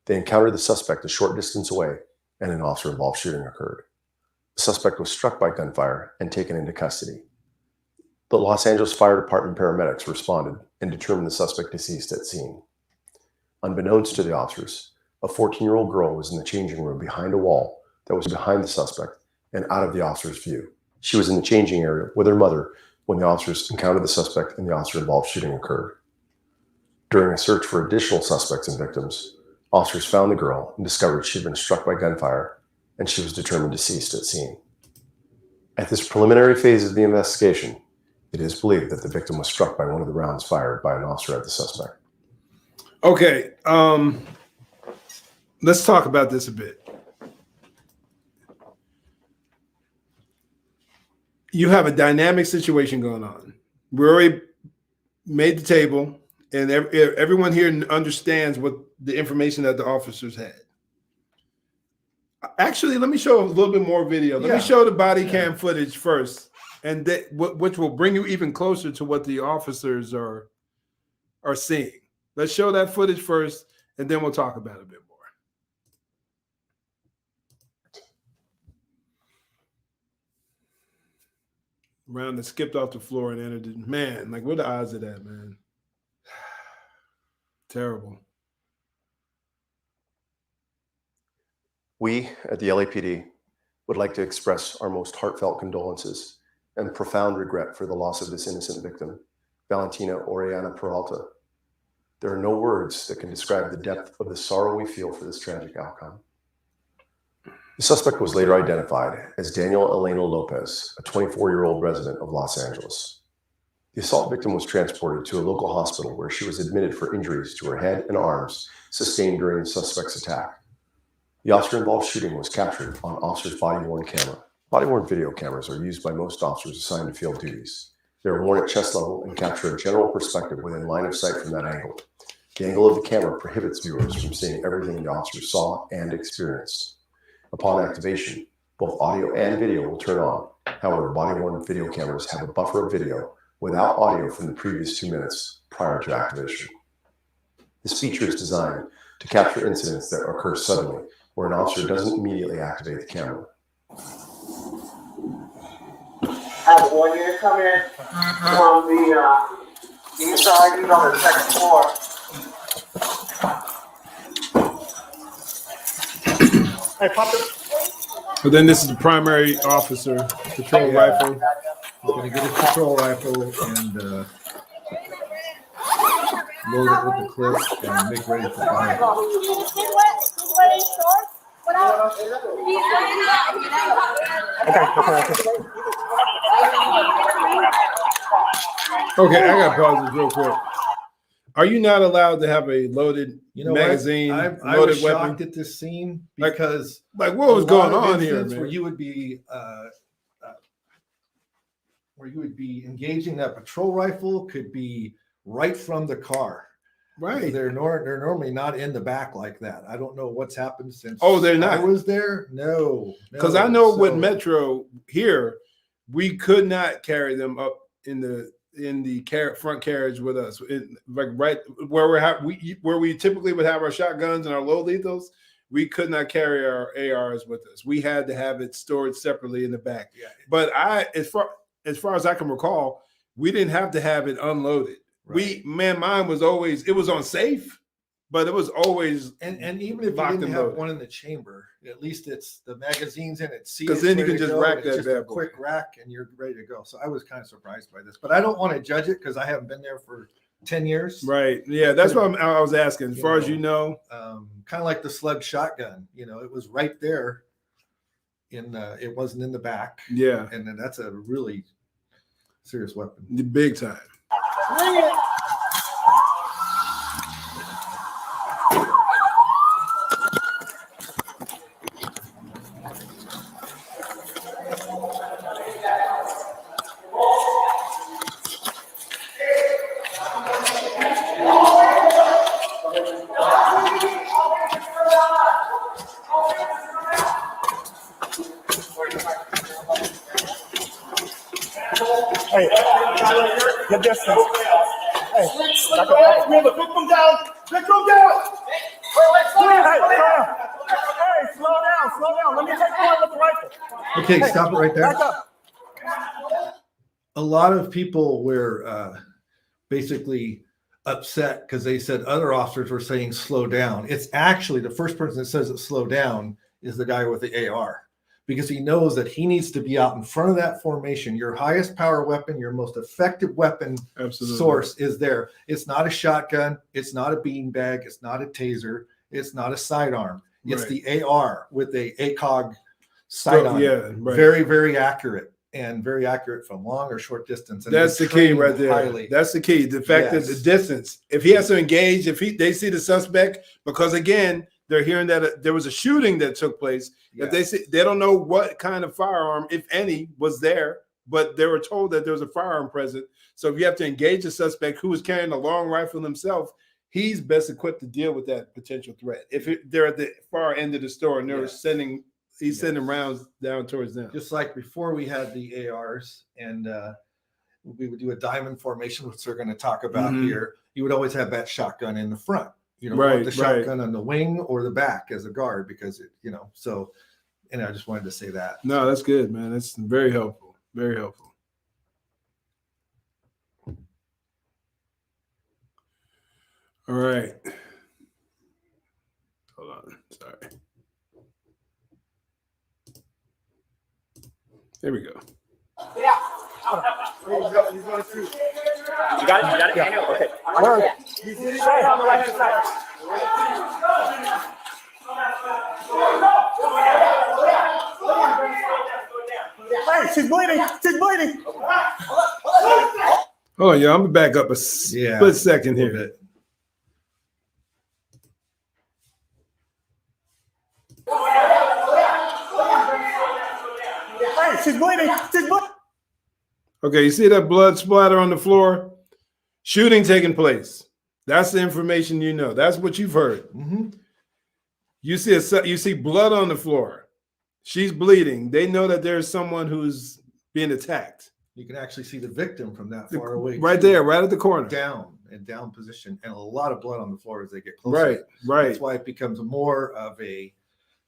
[SPEAKER 3] They encountered the suspect a short distance away, and an officer-involved shooting occurred. The suspect was struck by gunfire and taken into custody. The Los Angeles Fire Department paramedics responded and determined the suspect deceased at scene. Unbeknownst to the officers, a 14-year-old girl was in the changing room behind a wall that was behind the suspect and out of the officer's view. She was in the changing area with her mother when the officers encountered the suspect and the officer-involved shooting occurred. During a search for additional suspects and victims, officers found the girl and discovered she had been struck by gunfire, and she was determined deceased at scene. At this preliminary phase of the investigation, it is believed that the victim was struck by one of the rounds fired by an officer at the suspect.
[SPEAKER 1] Okay, let's talk about this a bit. You have a dynamic situation going on. We already made the table, and everyone here understands what the information that the officers had. Actually, let me show a little bit more video. Let me show the body cam footage first, and which will bring you even closer to what the officers are seeing. Let's show that footage first, and then we'll talk about it a bit more. round that skipped off the floor and entered it. Man, like what are the odds of that, man? Terrible.
[SPEAKER 3] We at the LAPD would like to express our most heartfelt condolences and profound regret for the loss of this innocent victim, Valentina Orellana-Peralta. There are no words that can describe the depth of the sorrow we feel for this tragic outcome. The suspect was later identified as Daniel Eleno Lopez, a 24-year-old resident of Los Angeles. The assault victim was transported to a local hospital where she was admitted for injuries to her head and arms sustained during the suspect's attack. The officer-involved shooting was captured on officers' body-worn camera. Body-worn video cameras are used by most officers assigned to field duties. They are worn at chest level and capture a general perspective within line of sight from that angle. The angle of the camera prohibits viewers from seeing everything the officer saw and experienced. Upon activation, both audio and video will turn on. However, body-worn video cameras have a buffer of video without audio from the previous 2 minutes prior to activation. This feature is designed to capture incidents that occur suddenly, where an officer doesn't immediately activate the camera.
[SPEAKER 9] I have one unit coming in from the east side. He's on the second floor. Hey, pop it.
[SPEAKER 1] But then this is the primary officer, patrol rifle.
[SPEAKER 2] He's going to get his patrol rifle and load it with the clip and make ready for fire.
[SPEAKER 1] Okay, I got to pause this real quick. Are you not allowed to have a loaded magazine,
[SPEAKER 2] I
[SPEAKER 1] loaded
[SPEAKER 2] was
[SPEAKER 1] weapon?
[SPEAKER 2] shocked at this scene because
[SPEAKER 1] like what was going on here,
[SPEAKER 2] man?
[SPEAKER 1] man?
[SPEAKER 2] Where you would be engaging that patrol rifle could be right from the car.
[SPEAKER 1] Right.
[SPEAKER 2] They're normally not in the back like that. I don't know what's happened since.
[SPEAKER 1] Oh, they're not.
[SPEAKER 2] I was there. No,
[SPEAKER 1] because I know with Metro here, we could not carry them up in the front carriage with us, like right where we typically would have our shotguns and our low lethals. We could not carry our ARs with us. We had to have it stored separately in the back. Yeah. But as far as I can recall, we didn't have to have it unloaded. Right. Mine was always, it was on safe, but it was always
[SPEAKER 2] and even if you didn't have one in the chamber, at least it's the magazine's in it.
[SPEAKER 1] Because then you can just rack that bad boy.
[SPEAKER 2] Quick rack and you're ready to go. So I was kind of surprised by this, but I don't want to judge it because I haven't been there for 10 years.
[SPEAKER 1] Right. Yeah, that's what I was asking. As far as you know,
[SPEAKER 2] kind of like the slug shotgun. It was right there. It wasn't in the back.
[SPEAKER 1] Yeah,
[SPEAKER 2] and then that's a really serious weapon.
[SPEAKER 1] The big time.
[SPEAKER 9] Hey, the distance. Hey, put them down. Put them down. Hey, slow down. Let me take one with the rifle.
[SPEAKER 2] Okay, stop it right there.
[SPEAKER 9] Back up.
[SPEAKER 2] A lot of people were basically upset because they said other officers were saying slow down. It's actually the first person that says it slow down is the guy with the AR, because he knows that he needs to be out in front of that formation. Your highest power weapon, your most effective weapon source is there. It's not a shotgun. It's not a beanbag. It's not a taser. It's not a sidearm. It's the AR with a ACOG sight on.
[SPEAKER 1] Yeah, right.
[SPEAKER 2] Very, very accurate, and very accurate from long or short distance. And
[SPEAKER 1] that's the key right there. Highly. That's the key. The fact that the distance, if he has to engage, they see the suspect, because again, they're hearing that there was a shooting that took place. That they don't know what kind of firearm, if any, was there, but they were told that there was a firearm present. So if you have to engage a suspect who is carrying a long rifle himself, he's best equipped to deal with that potential threat. If they're at the far end of the store and they're sending rounds down towards them.
[SPEAKER 2] Just like before we had the ARs and we would do a diamond formation, which we're going to talk about here. You would always have that shotgun in the front. You don't want the shotgun on the wing or the back as a guard, because so, and I just wanted to say that.
[SPEAKER 1] No, that's good, man. That's very helpful. Very helpful. All right. Hold on. Sorry. There we go.
[SPEAKER 9] You got it? You got it? Yeah. Okay. Hey, on the right side. Hey, she's bleeding. She's bleeding.
[SPEAKER 1] Hold on, y'all. I'm gonna back up a split second here.
[SPEAKER 9] Hey, she's bleeding. She's bleeding.
[SPEAKER 1] Okay, you see that blood splatter on the floor? Shooting taking place. That's the information you know. That's what you've heard.
[SPEAKER 2] Mm-hmm.
[SPEAKER 1] You see blood on the floor. She's bleeding. They know that there's someone who's being attacked.
[SPEAKER 2] You can actually see the victim from that far away.
[SPEAKER 1] Right there, right at the corner.
[SPEAKER 2] Down position, and a lot of blood on the floor as they get closer.
[SPEAKER 1] Right.
[SPEAKER 2] That's why it becomes more of a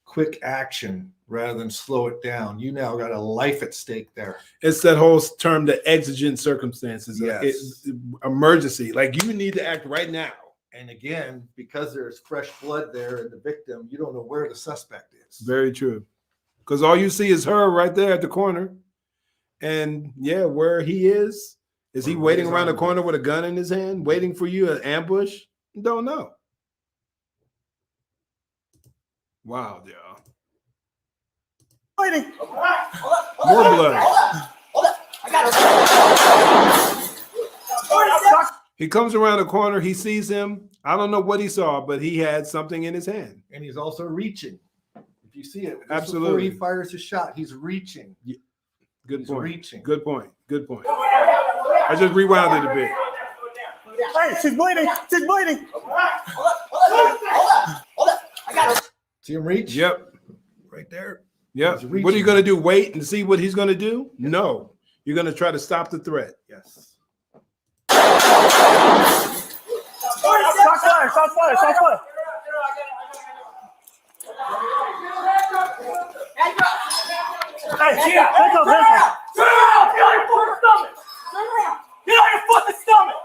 [SPEAKER 2] quick action rather than slow it down. You now got a life at stake there.
[SPEAKER 1] It's that whole term, the exigent circumstances,
[SPEAKER 2] Yes.
[SPEAKER 1] Emergency. Like you need to act right now.
[SPEAKER 2] And again, because there's fresh blood there in the victim, you don't know where the suspect is.
[SPEAKER 1] Very true. Because all you see is her right there at the corner. And yeah, where he is he waiting around the corner with a gun in his hand, waiting for you, an ambush? Don't know. Wow, y'all.
[SPEAKER 9] Bleeding.
[SPEAKER 1] More blood. He comes around the corner. He sees him. I don't know what he saw, but he had something in his hand.
[SPEAKER 2] And he's also reaching. If you see it,
[SPEAKER 1] absolutely.
[SPEAKER 2] Before he fires his shot, he's reaching.
[SPEAKER 1] Yeah. Good
[SPEAKER 2] He's
[SPEAKER 1] point.
[SPEAKER 2] Reaching.
[SPEAKER 1] Good point. Good point. I just rewound it a bit.
[SPEAKER 9] Hey, she's bleeding. She's bleeding.
[SPEAKER 2] See him reach?
[SPEAKER 1] Yep.
[SPEAKER 2] Right there.
[SPEAKER 1] Yep. What are you going to do? Wait and see what he's going to do? Yep. No. You're going to try to stop the threat.
[SPEAKER 2] Yes.
[SPEAKER 9] Stop fire. Stop fire. Stop fire. Hey, yeah, hands up, hands up. Turn around, get on your fucking stomach. Turn around. Get on your fucking stomach.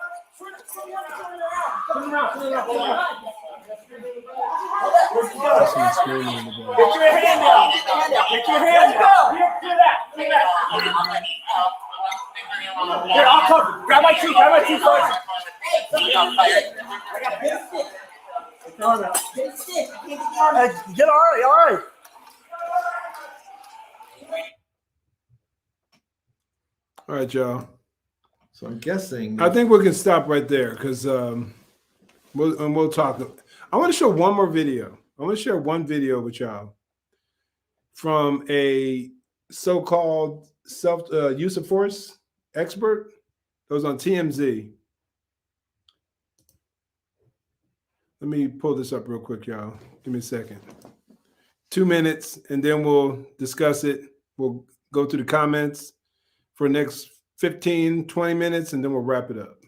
[SPEAKER 9] Turn around, turn around. Get your hand down. Get your hand down. Hear that. Here, I'll cover. Grab my teeth first. I got big stick. No. Hey, get all right.
[SPEAKER 1] All right, y'all.
[SPEAKER 2] So I'm guessing.
[SPEAKER 1] I think we can stop right there because we'll talk. I want to show one more video. I want to share one video with y'all from a so-called use of force expert. It was on TMZ. Let me pull this up real quick, y'all. Give me a second. 2 minutes, and then we'll discuss it. We'll go through the comments for the next 15, 20 minutes, and then we'll wrap it up.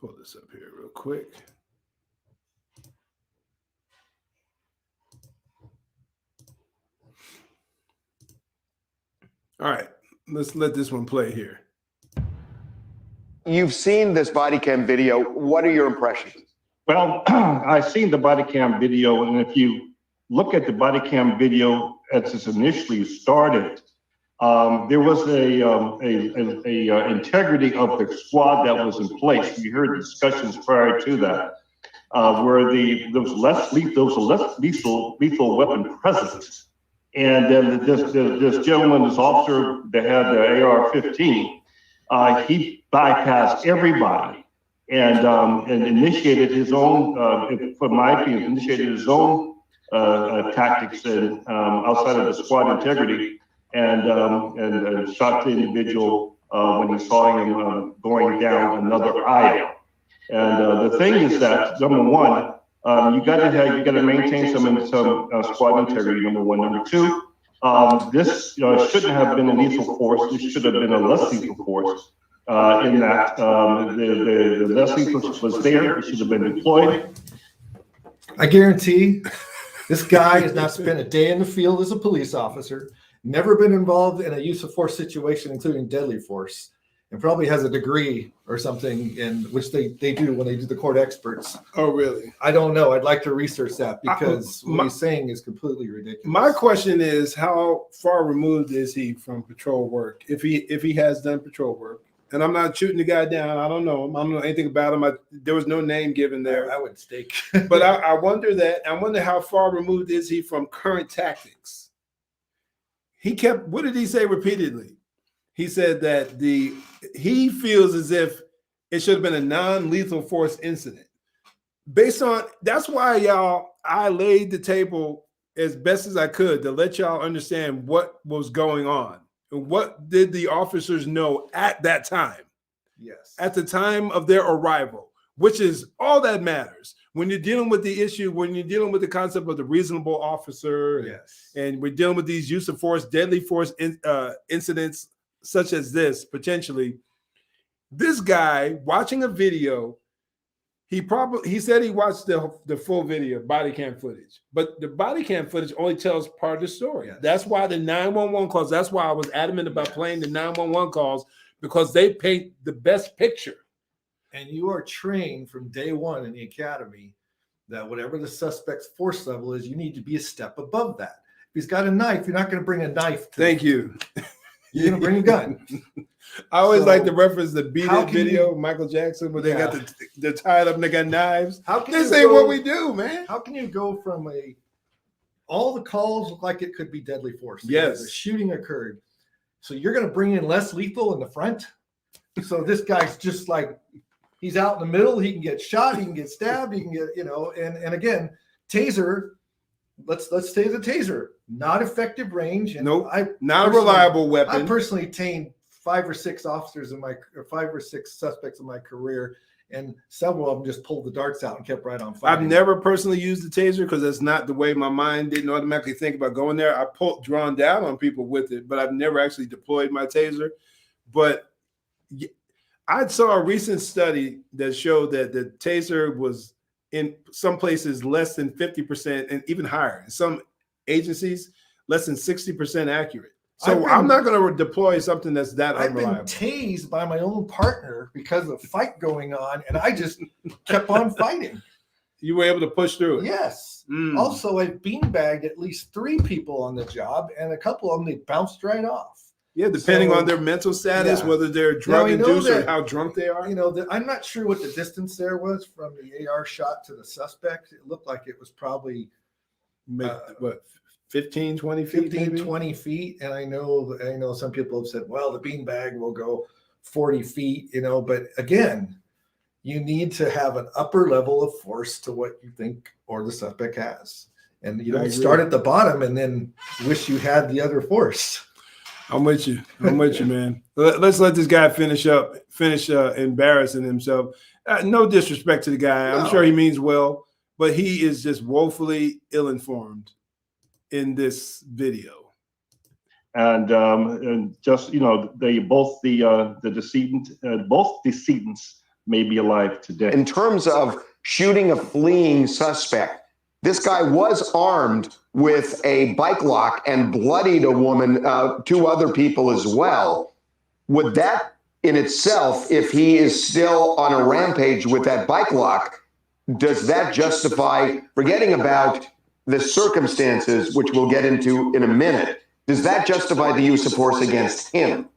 [SPEAKER 1] Pull this up here real quick. All right, let's let this one play here.
[SPEAKER 10] You've seen this body cam video. What are your impressions?
[SPEAKER 11] Well, I've seen the body cam video, and if you look at the body cam video as it initially started, there was a integrity of the squad that was in place. We heard discussions prior to that, where there was less lethal weapon presence. And then this gentleman, this officer that had the AR-15, he bypassed everybody and initiated his own, for my opinion, initiated his own tactics and outside of the squad integrity, and shot the individual when he saw him going down another aisle. And the thing is that, number one, you got to maintain some squad integrity. Number one. Number two, this shouldn't have been a lethal force. This should have been a less lethal force. In that the less lethal was there. It should have been deployed.
[SPEAKER 2] I guarantee this guy has not spent a day in the field as a police officer, never been involved in a use of force situation, including deadly force. and probably has a degree or something, in which they do when they do the court experts.
[SPEAKER 1] Oh, really?
[SPEAKER 2] I don't know. I'd like to research that because what he's saying is completely ridiculous.
[SPEAKER 1] My question is, how far removed is he from patrol work? If he has done patrol work, and I'm not shooting the guy down. I don't know him. I don't know anything about him. There was no name given there.
[SPEAKER 2] I would stake.
[SPEAKER 1] But I wonder how far removed is he from current tactics? What did he say repeatedly? He said that he feels as if it should have been a non-lethal force incident. That's why, y'all, I laid the table as best as I could to let y'all understand what was going on. And what did the officers know at that time?
[SPEAKER 2] Yes.
[SPEAKER 1] At the time of their arrival, which is all that matters. When you're dealing with the issue, when you're dealing with the concept of the reasonable officer,
[SPEAKER 2] yes,
[SPEAKER 1] and we're dealing with these use of force, deadly force incidents such as this, potentially, this guy watching a video, he said he watched the full video, body cam footage, but the body cam footage only tells part of the story.
[SPEAKER 2] Yes.
[SPEAKER 1] That's why the 911 calls, that's why I was adamant about playing the 911 calls, because they paint the best picture.
[SPEAKER 2] And you are trained from day one in the academy that whatever the suspect's force level is, you need to be a step above that. If he's got a knife, you're not going to bring a knife.
[SPEAKER 1] Thank you.
[SPEAKER 2] You're going to bring a gun.
[SPEAKER 1] I always like to reference the Beat It video, Michael Jackson, where they
[SPEAKER 2] Yeah.
[SPEAKER 1] got they're tied up and they got knives.
[SPEAKER 2] How can
[SPEAKER 1] This
[SPEAKER 2] you
[SPEAKER 1] ain't
[SPEAKER 2] go-
[SPEAKER 1] what we do, man.
[SPEAKER 2] How can you go from all the calls look like it could be deadly force?
[SPEAKER 1] Yes.
[SPEAKER 2] The shooting occurred. So you're going to bring in less lethal in the front? So this guy's just like, he's out in the middle. He can get shot. He can get stabbed. He can get, and again, taser. Let's say the taser, not effective range. And
[SPEAKER 1] Nope. Not a reliable weapon.
[SPEAKER 2] I personally tamed 5 or 6 officers or 5 or 6 suspects in my career, and several of them just pulled the darts out and kept right on firing.
[SPEAKER 1] I've never personally used the taser because that's not the way my mind didn't automatically think about going there. I drawn down on people with it, but I've never actually deployed my taser. But I saw a recent study that showed that the taser was in some places less than 50% and even higher. In some agencies, less than 60% accurate. So I'm not going to deploy something that's that unreliable.
[SPEAKER 2] I've been tased by my own partner because of a fight going on, and I just kept on fighting.
[SPEAKER 1] You were able to push through it?
[SPEAKER 2] Yes. Also, I beanbagged at least 3 people on the job, and a couple of them, they bounced right off.
[SPEAKER 1] Yeah, depending on their mental status, whether they're drug induced or how drunk they are.
[SPEAKER 2] I'm not sure what the distance there was from the AR shot to the suspect. It looked like it was probably
[SPEAKER 1] 15, 20 feet,
[SPEAKER 2] 15, 20 feet. And I know some people have said, well, the beanbag will go 40 feet, but again, you need to have an upper level of force to what you think or the suspect has. And you don't start at the bottom and then wish you had the other force.
[SPEAKER 1] I'm with you, man. Let's let this guy finish embarrassing himself. No disrespect to the guy. I'm sure he means well, but he is just woefully ill-informed in this video.
[SPEAKER 11] And just they both the decedent, both decedents may be alive today.
[SPEAKER 10] In terms of shooting a fleeing suspect, this guy was armed with a bike lock and bloodied a woman, 2 other people as well. Would that in itself, if he is still on a rampage with that bike lock, does that justify, forgetting about the circumstances, which we'll get into in a minute, does that justify the use of force against him?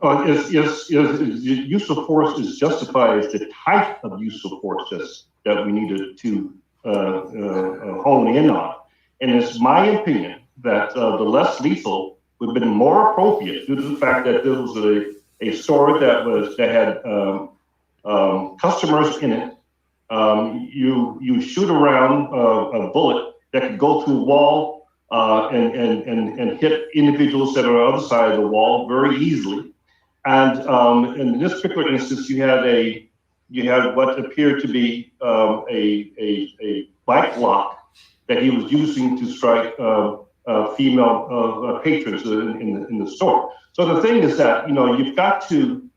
[SPEAKER 11] Use of force is justified as the type of use of force that we needed to hone in on. And it's my opinion that the less lethal would have been more appropriate due to the fact that there was a store that had customers in it. You shoot around a bullet that could go through a wall and hit individuals that are on the other side of the wall very easily. And in this particular instance, you had what appeared to be a bike lock that he was using to strike female patrons in the store. So the thing is that you got to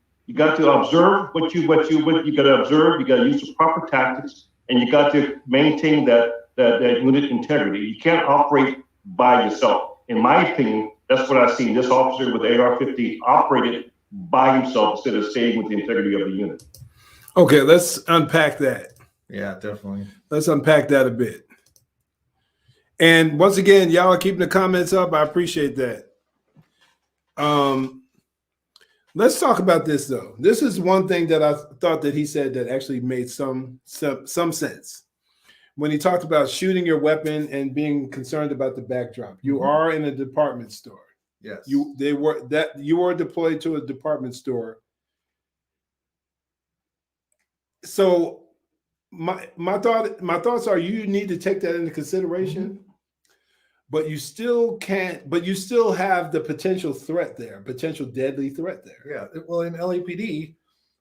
[SPEAKER 11] observe what you got to observe. You got to use the proper tactics, and you got to maintain that unit integrity. You can't operate by yourself. In my opinion, that's what I've seen. This officer with AR-15 operated by himself instead of staying with the integrity of the unit.
[SPEAKER 1] Okay, let's unpack that.
[SPEAKER 2] Yeah, definitely.
[SPEAKER 1] Let's unpack that a bit. And once again, y'all are keeping the comments up. I appreciate that. Let's talk about this though. This is one thing that I thought that he said that actually made some sense. When he talked about shooting your weapon and being concerned about the backdrop. You are in a department store.
[SPEAKER 2] Yes.
[SPEAKER 1] You were deployed to a department store. So my thoughts are you need to take that into consideration, but you still can't. But you still have the potential threat there, potential deadly threat there.
[SPEAKER 2] Yeah. Well, in LAPD,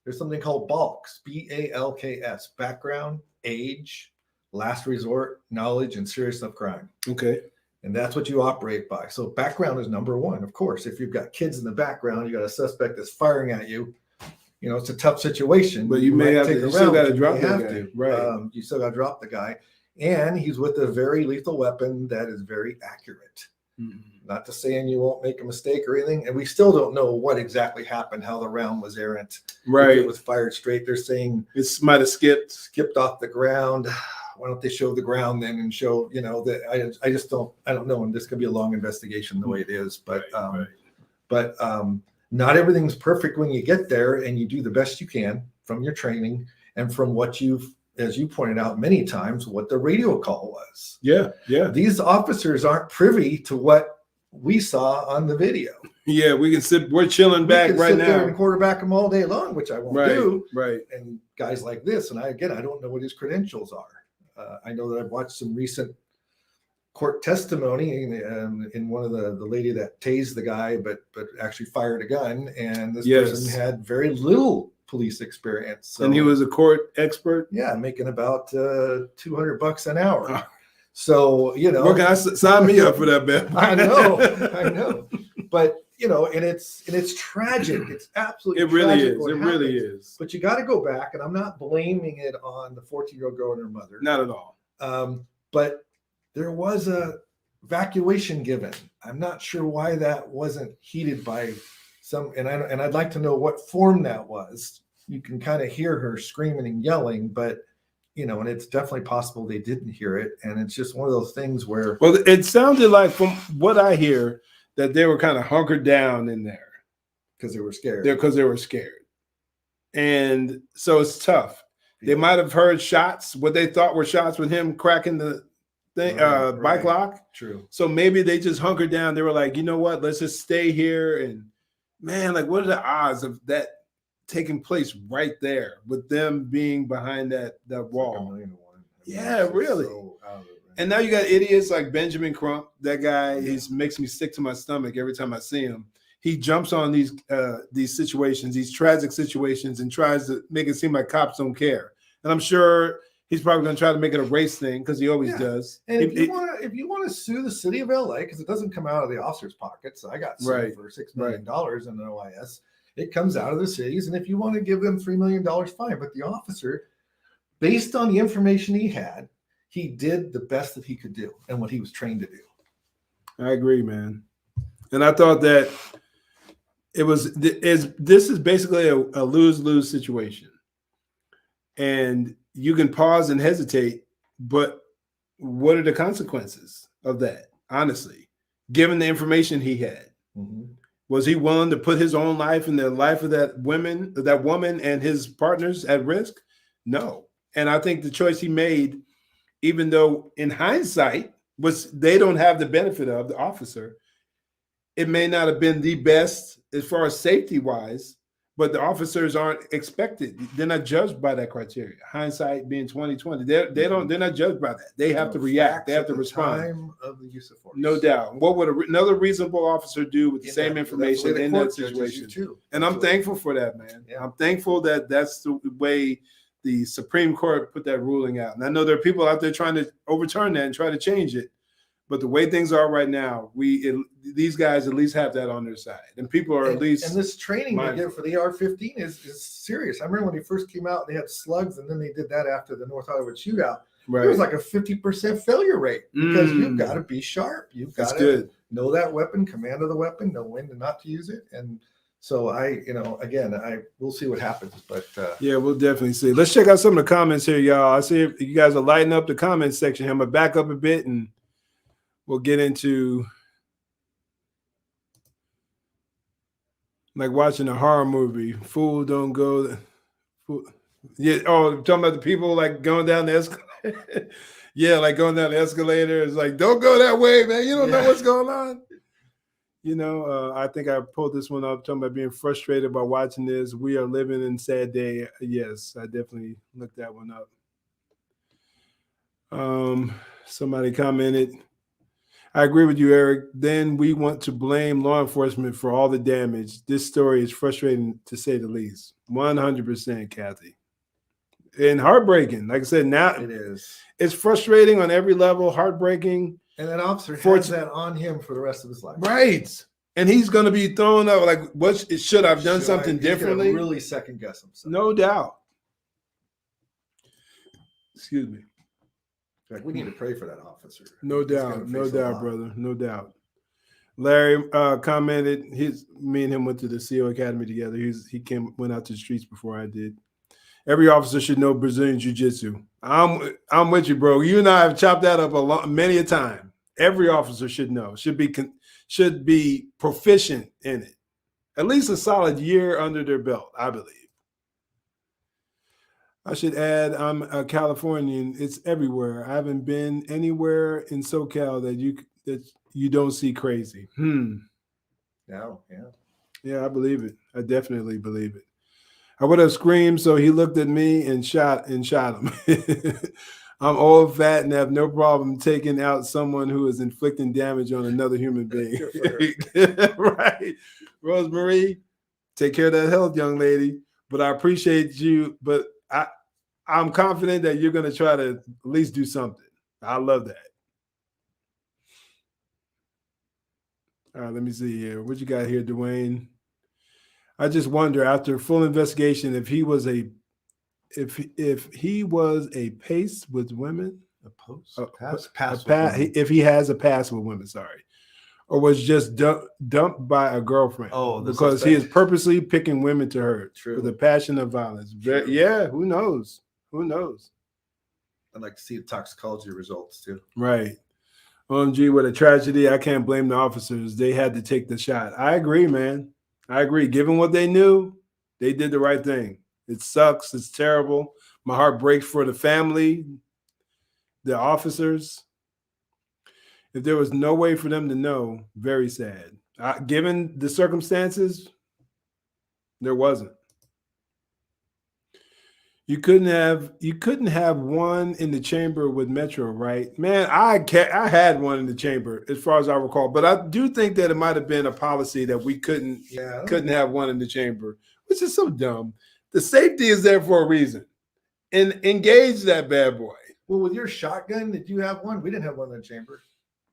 [SPEAKER 2] there's something called BALKS, BALKS, background, age, last resort, knowledge, and seriousness of crime.
[SPEAKER 1] Okay.
[SPEAKER 2] And that's what you operate by. So background is number one. Of course, if you've got kids in the background, you got a suspect that's firing at you. You know, it's a tough situation.
[SPEAKER 1] But you may have to. You still got to drop that guy.
[SPEAKER 2] Right. You still got to drop the guy, and he's with a very lethal weapon that is very accurate. Not to saying you won't make a mistake or anything, and we still don't know what exactly happened, how the round was errant.
[SPEAKER 1] Right.
[SPEAKER 2] If it was fired straight. They're saying
[SPEAKER 1] it might have skipped
[SPEAKER 2] off the ground. Why don't they show the ground then and show, you know, that I don't know. And this could be a long investigation the way it is, but not everything's perfect when you get there, and you do the best you can from your training and from what as you pointed out many times, what the radio call was.
[SPEAKER 1] Yeah.
[SPEAKER 2] These officers aren't privy to what we saw on the video.
[SPEAKER 1] Yeah, we're chilling back right now.
[SPEAKER 2] There and quarterback them all day long, which I won't do.
[SPEAKER 1] Right.
[SPEAKER 2] And guys like this, and I don't know what his credentials are. I know that I've watched some recent court testimony in one of the lady that tased the guy, but actually fired a gun, and this person had very little police experience. So,
[SPEAKER 1] and he was a court expert.
[SPEAKER 2] Yeah, making about $200 an hour. So
[SPEAKER 1] what can I sign me up for that, man?
[SPEAKER 2] I know, but and it's tragic. It's absolutely tragic.
[SPEAKER 1] It really is.
[SPEAKER 2] But you got to go back, and I'm not blaming it on the 14-year-old girl and her mother.
[SPEAKER 1] Not at all.
[SPEAKER 2] But there was a evacuation given. I'm not sure why that wasn't heeded by some, and I'd like to know what form that was. You can kind of hear her screaming and yelling, but and it's definitely possible they didn't hear it. And it's just one of those things where,
[SPEAKER 1] well, it sounded like from what I hear that they were kind of hunkered down in there
[SPEAKER 2] because they were scared.
[SPEAKER 1] And so it's tough. They might have heard shots, what they thought were shots with him cracking the thing, bike lock.
[SPEAKER 2] True.
[SPEAKER 1] So maybe they just hunkered down. They were like, you know what? Let's just stay here. And man, like, what are the odds of that taking place right there with them being behind that wall? Yeah, really. And now you got idiots like Benjamin Crump. That guy, he makes me sick to my stomach every time I see him. He jumps on these situations, these tragic situations, and tries to make it seem like cops don't care. And I'm sure he's probably going to try to make it a race thing because he always does.
[SPEAKER 2] And if you want to sue the city of LA, because it doesn't come out of the officer's pockets, I got sued for $6 million in an OIS. It comes out of the cities, and if you want to give them $3 million, fine. But the officer, based on the information he had, he did the best that he could do and what he was trained to do.
[SPEAKER 1] I agree, man. And I thought that this is basically a lose-lose situation. And you can pause and hesitate, but what are the consequences of that? Honestly, given the information he had, was he willing to put his own life and the life of that woman and his partners at risk? No. And I think the choice he made, even though in hindsight, they don't have the benefit of the officer, it may not have been the best as far as safety wise, but the officers aren't expected. They're not judged by that criteria. Hindsight being 2020, they're not judged by that. They have to react. They have to respond.
[SPEAKER 2] Time of the use of force.
[SPEAKER 1] No doubt. What would another reasonable officer do with the same information in that situation? And I'm thankful for that, man. Yeah. I'm thankful that that's the way the Supreme Court put that ruling out. And I know there are people out there trying to overturn that and try to change it. But the way things are right now, these guys at least have that on their side, and people are at least.
[SPEAKER 2] And this training they get for the AR-15 is serious. I remember when he first came out, they had slugs, and then they did that after the North Hollywood shootout. There was like a 50% failure rate because you've got to be sharp. You've got to know that weapon, command of the weapon, know when to not to use it, and So we'll see what happens, but
[SPEAKER 1] yeah, we'll definitely see. Let's check out some of the comments here, y'all. I see if you guys are lighting up the comment section. I'm gonna back up a bit and we'll get into like watching a horror movie. Fool don't go. Fool. Yeah. Oh, talking about the people like going down the escalator. Yeah, like going down the escalator. It's like, don't go that way, man. You don't know what's going on. You know, I think I pulled this one up talking about being frustrated by watching this. We are living in sad day. Yes, I definitely looked that one up. Somebody commented, I agree with you, Eric. Then we want to blame law enforcement for all the damage. This story is frustrating to say the least. 100%, Kathy. And heartbreaking. Like I said, now
[SPEAKER 2] it is.
[SPEAKER 1] It's frustrating on every level, heartbreaking.
[SPEAKER 2] And that officer has that on him for the rest of his life.
[SPEAKER 1] Right. And he's going to be thrown up like, what should I've done something differently?
[SPEAKER 2] He's gonna really second guess himself.
[SPEAKER 1] No doubt. Excuse me.
[SPEAKER 2] Like, we need to pray for that officer.
[SPEAKER 1] No doubt. No doubt, brother. No doubt. Larry commented, me and him went to the CO Academy together. He went out to the streets before I did. Every officer should know Brazilian Jiu-Jitsu. I'm with you, bro. You and I have chopped that up many a time. Every officer should know, should be proficient in it. At least a solid year under their belt, I believe. I should add, I'm a Californian. It's everywhere. I haven't been anywhere in SoCal that you don't see crazy.
[SPEAKER 2] No, yeah.
[SPEAKER 1] Yeah, I believe it. I definitely believe it. I would have screamed, so he looked at me and shot him. I'm old, fat, and have no problem taking out someone who is inflicting damage on another human being. Right. Rosemary, take care of that health, young lady. But I appreciate you. But I'm confident that you're going to try to at least do something. I love that. All right, let me see here. What you got here, Dwayne? I just wonder, after full investigation, if he was a pace with women, if he has a pass with women, sorry, or was just dumped by a girlfriend. Oh, because he is purposely picking women to hurt with a passion of violence. Yeah, who knows? Who knows?
[SPEAKER 2] I'd like to see the toxicology results too.
[SPEAKER 1] Right. OMG, what a tragedy. I can't blame the officers. They had to take the shot. I agree, man. I agree. Given what they knew, they did the right thing. It sucks. It's terrible. My heart breaks for the family, the officers. If there was no way for them to know, very sad. Given the circumstances, there wasn't. You couldn't have one in the chamber with Metro, right? Man, I had one in the chamber as far as I recall, but I do think that it might have been a policy that we couldn't have one in the chamber, which is so dumb. The safety is there for a reason. And engage that bad boy.
[SPEAKER 2] Well, with your shotgun, did you have one? We didn't have one in the chamber.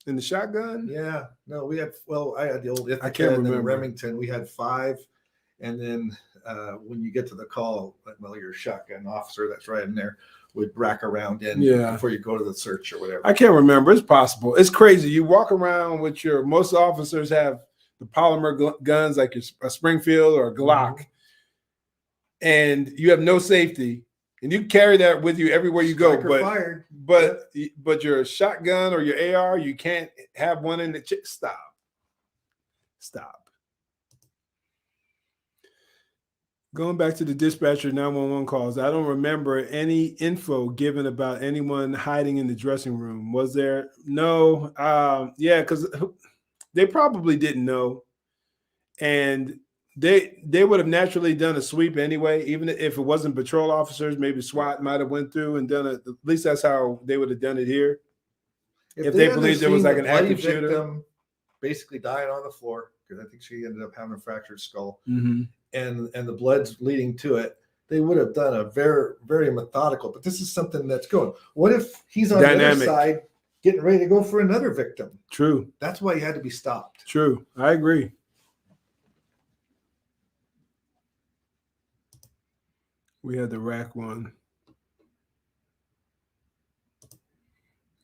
[SPEAKER 1] In the shotgun?
[SPEAKER 2] Yeah. No, we had, I had the old Ithaca,
[SPEAKER 1] I can't remember.
[SPEAKER 2] In Remington. We had 5. And then when you get to the call, your shotgun officer that's right in there would rack around in before you go to the search or whatever.
[SPEAKER 1] I can't remember. It's possible. It's crazy. You walk around with most officers have the polymer guns like a Springfield or a Glock, and you have no safety. And you carry that with you everywhere you go. But your shotgun or your AR, you can't have one in the Stop. Going back to the dispatcher 911 calls, I don't remember any info given about anyone hiding in the dressing room. Was there? No. Yeah, because they probably didn't know. And they would have naturally done a sweep anyway, even if it wasn't patrol officers. Maybe SWAT might have went through and done it. At least that's how they would have done it here. If they believed there was like an active shooter.
[SPEAKER 2] Basically dying on the floor, because I think she ended up having a fractured skull. Mm-hmm. And the blood's leading to it, they would have done a very, very methodical. But this is something that's going. What if he's on the other side getting ready to go for another victim?
[SPEAKER 1] True.
[SPEAKER 2] That's why he had to be stopped.
[SPEAKER 1] True. I agree. We had the rack one.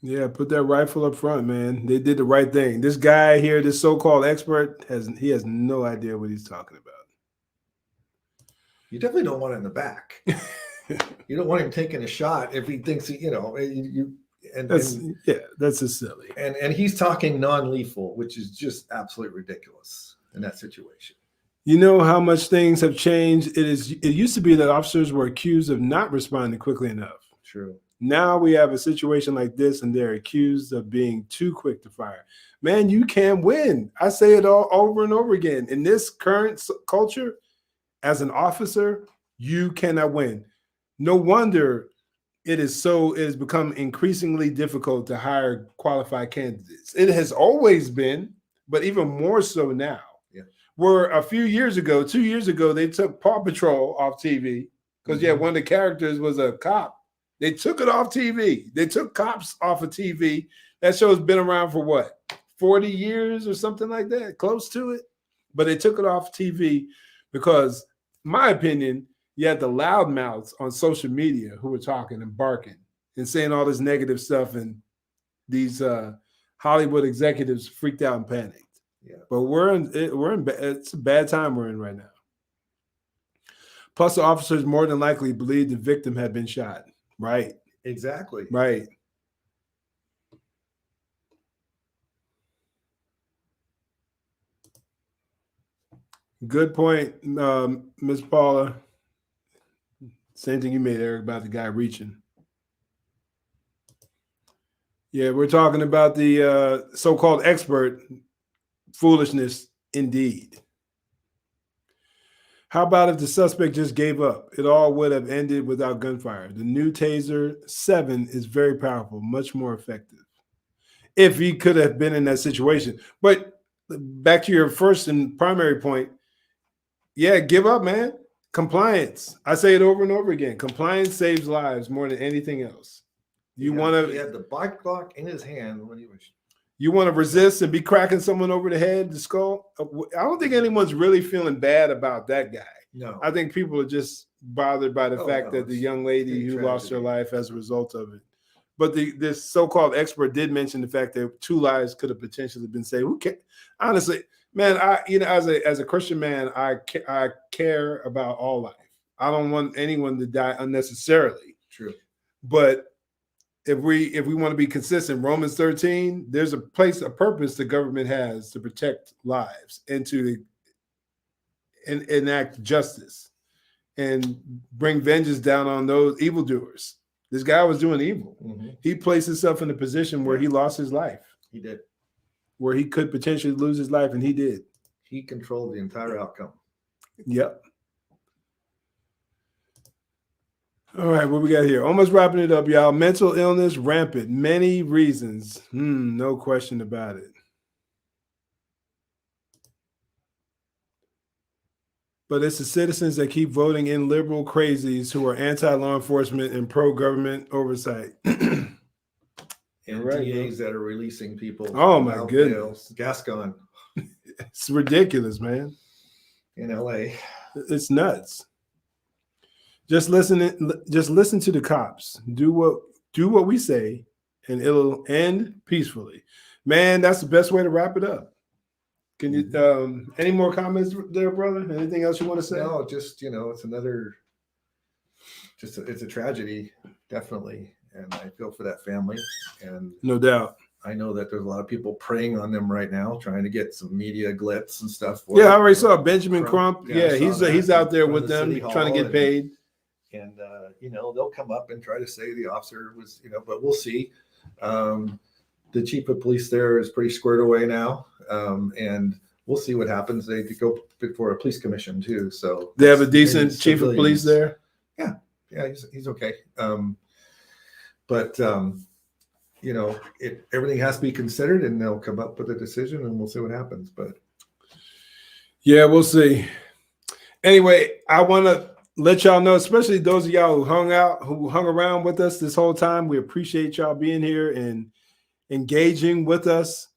[SPEAKER 1] Yeah, put that rifle up front, man. They did the right thing. This guy here, this so-called expert, has no idea what he's talking about.
[SPEAKER 2] You definitely don't want it in the back. You don't want him taking a shot if he thinks
[SPEAKER 1] that's just silly.
[SPEAKER 2] And he's talking non-lethal, which is just absolutely ridiculous in that situation.
[SPEAKER 1] You know how much things have changed. It used to be that officers were accused of not responding quickly enough.
[SPEAKER 2] True.
[SPEAKER 1] Now we have a situation like this, and they're accused of being too quick to fire. Man, you can't win. I say it all over and over again. In this current culture, as an officer, you cannot win. No wonder it has become increasingly difficult to hire qualified candidates. It has always been, but even more so now.
[SPEAKER 2] Yeah.
[SPEAKER 1] Where a few years ago, 2 years ago, they took Paw Patrol off TV because one of the characters was a cop. They took it off TV. They took cops off of TV. That show's been around for what, 40 years or something like that, close to it. But they took it off TV because, in my opinion, you had the loudmouths on social media who were talking and barking and saying all this negative stuff, and these Hollywood executives freaked out and panicked.
[SPEAKER 2] Yeah.
[SPEAKER 1] But it's a bad time we're in right now. Plus, the officers more than likely believed the victim had been shot. Right.
[SPEAKER 2] Exactly.
[SPEAKER 1] Right. Good point, Ms. Paula. Same thing you made, Eric, about the guy reaching. Yeah, we're talking about the so-called expert foolishness indeed. How about if the suspect just gave up? It all would have ended without gunfire. The new Taser 7 is very powerful, much more effective. If he could have been in that situation. But back to your first and primary point, yeah, give up, man. Compliance. I say it over and over again. Compliance saves lives more than anything else. He
[SPEAKER 2] had the bike lock in his hand when he was.
[SPEAKER 1] You want to resist and be cracking someone over the head, the skull? I don't think anyone's really feeling bad about that guy.
[SPEAKER 2] No.
[SPEAKER 1] I think people are just bothered by the fact that the young lady who lost her life as a result of it. But this so-called expert did mention the fact that 2 lives could have potentially been saved. Who cares? Honestly, man, as a Christian man, I care about all life. I don't want anyone to die unnecessarily.
[SPEAKER 2] True.
[SPEAKER 1] But if we want to be consistent, Romans 13, there's a purpose the government has to protect lives and to enact justice and bring vengeance down on those evildoers. This guy was doing evil.
[SPEAKER 2] Mm-hmm.
[SPEAKER 1] He placed himself in a position where he lost his life.
[SPEAKER 2] He did.
[SPEAKER 1] Where he could potentially lose his life, and he did.
[SPEAKER 2] He controlled the entire outcome.
[SPEAKER 1] Yep. All right, what we got here? Almost wrapping it up, y'all. Mental illness rampant. Many reasons. No question about it. But it's the citizens that keep voting in liberal crazies who are anti-law enforcement and pro-government oversight.
[SPEAKER 2] And DAs that are releasing people.
[SPEAKER 1] Oh, my goodness.
[SPEAKER 2] Gascon.
[SPEAKER 1] It's ridiculous, man.
[SPEAKER 2] In LA.
[SPEAKER 1] It's nuts. Just listen to the cops. Do what we say, and it'll end peacefully. Man, that's the best way to wrap it up. Can you any more comments there, brother? Anything else you want to say?
[SPEAKER 2] No, just it's a tragedy, definitely. And I feel for that family. And
[SPEAKER 1] no doubt.
[SPEAKER 2] I know that there's a lot of people preying on them right now, trying to get some media glitz and stuff.
[SPEAKER 1] Yeah, I already saw Benjamin Crump. Yeah, he's out there with them trying to get paid.
[SPEAKER 2] And they'll come up and try to say the officer was, but we'll see. The chief of police there is pretty squared away now, and we'll see what happens. They go before a police commission too, so
[SPEAKER 1] they have a decent chief of police there.
[SPEAKER 2] Yeah, he's okay. But everything has to be considered, and they'll come up with a decision, and we'll see what happens. But
[SPEAKER 1] yeah, we'll see. Anyway, I want to let y'all know, especially those of y'all who hung around with us this whole time. We appreciate y'all being here and engaging with us.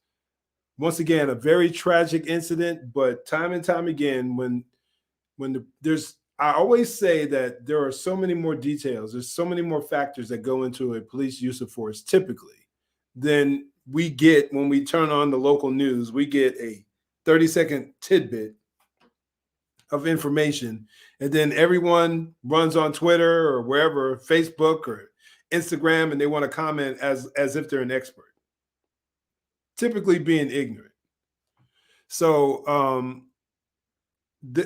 [SPEAKER 1] Once again, a very tragic incident, but time and time again, I always say that there are so many more details, there's so many more factors that go into a police use of force typically than we get when we turn on the local news. We get a 30-second tidbit of information, And then everyone runs on Twitter or wherever, Facebook or Instagram, and they want to comment as if they're an expert, typically being ignorant. So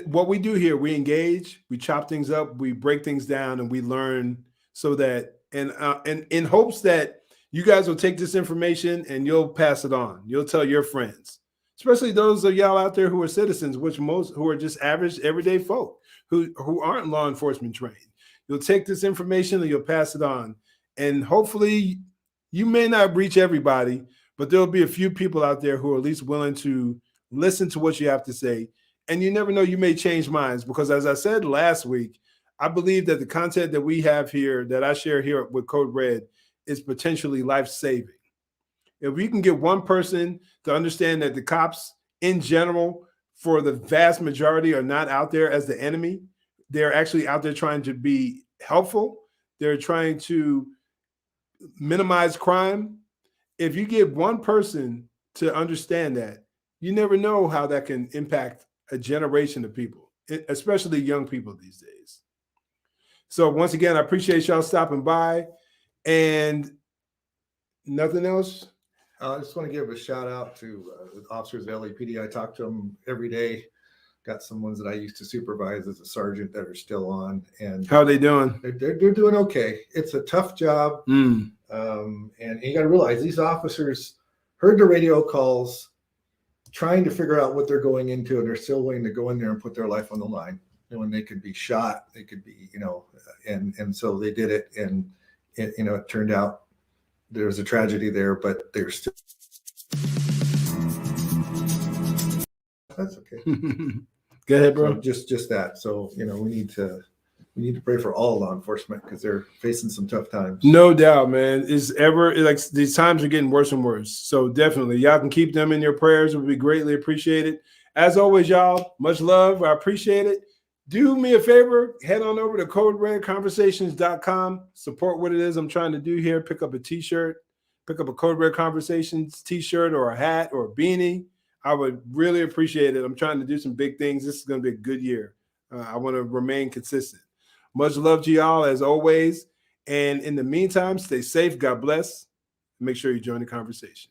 [SPEAKER 1] what we do here, we engage, we chop things up, we break things down, and we learn so that, and in hopes that you guys will take this information and you'll pass it on. You'll tell your friends, especially those of y'all out there who are citizens, who are just average, everyday folk who aren't law enforcement trained. You'll take this information and you'll pass it on. And hopefully you may not reach everybody, but there'll be a few people out there who are at least willing to listen to what you have to say. And you never know, you may change minds, because as I said last week, I believe that the content that we have here, that I share here with Code Red, is potentially life-saving. If we can get one person to understand that the cops in general, for the vast majority, are not out there as the enemy, they're actually out there trying to be helpful. They're trying to minimize crime. If you get one person to understand that, you never know how that can impact a generation of people, especially young people these days. So once again, I appreciate y'all stopping by. And nothing else?
[SPEAKER 2] I just want to give a shout out to officers of LAPD. I talk to them every day. Got some ones that I used to supervise as a sergeant that are still on. And
[SPEAKER 1] how are they doing?
[SPEAKER 2] They're doing okay. It's a tough job. And you got to realize these officers heard the radio calls, trying to figure out what they're going into, and they're still willing to go in there and put their life on the line. And when they could be shot, they could be, and so they did it. And it turned out there was a tragedy there, but they're still. That's okay.
[SPEAKER 1] Go ahead, bro.
[SPEAKER 2] So just that. So we need to pray for all law enforcement, because they're facing some tough times.
[SPEAKER 1] No doubt, man. These times are getting worse and worse. So definitely, y'all can keep them in your prayers. It would be greatly appreciated. As always, y'all, much love. I appreciate it. Do me a favor, head on over to coderedconversations.com. Support what it is I'm trying to do here. Pick up a t-shirt, pick up a Code Red Conversations t-shirt or a hat or a beanie. I would really appreciate it. I'm trying to do some big things. This is going to be a good year. I want to remain consistent. Much love to y'all as always. And in the meantime, stay safe. God bless. Make sure you join the conversation.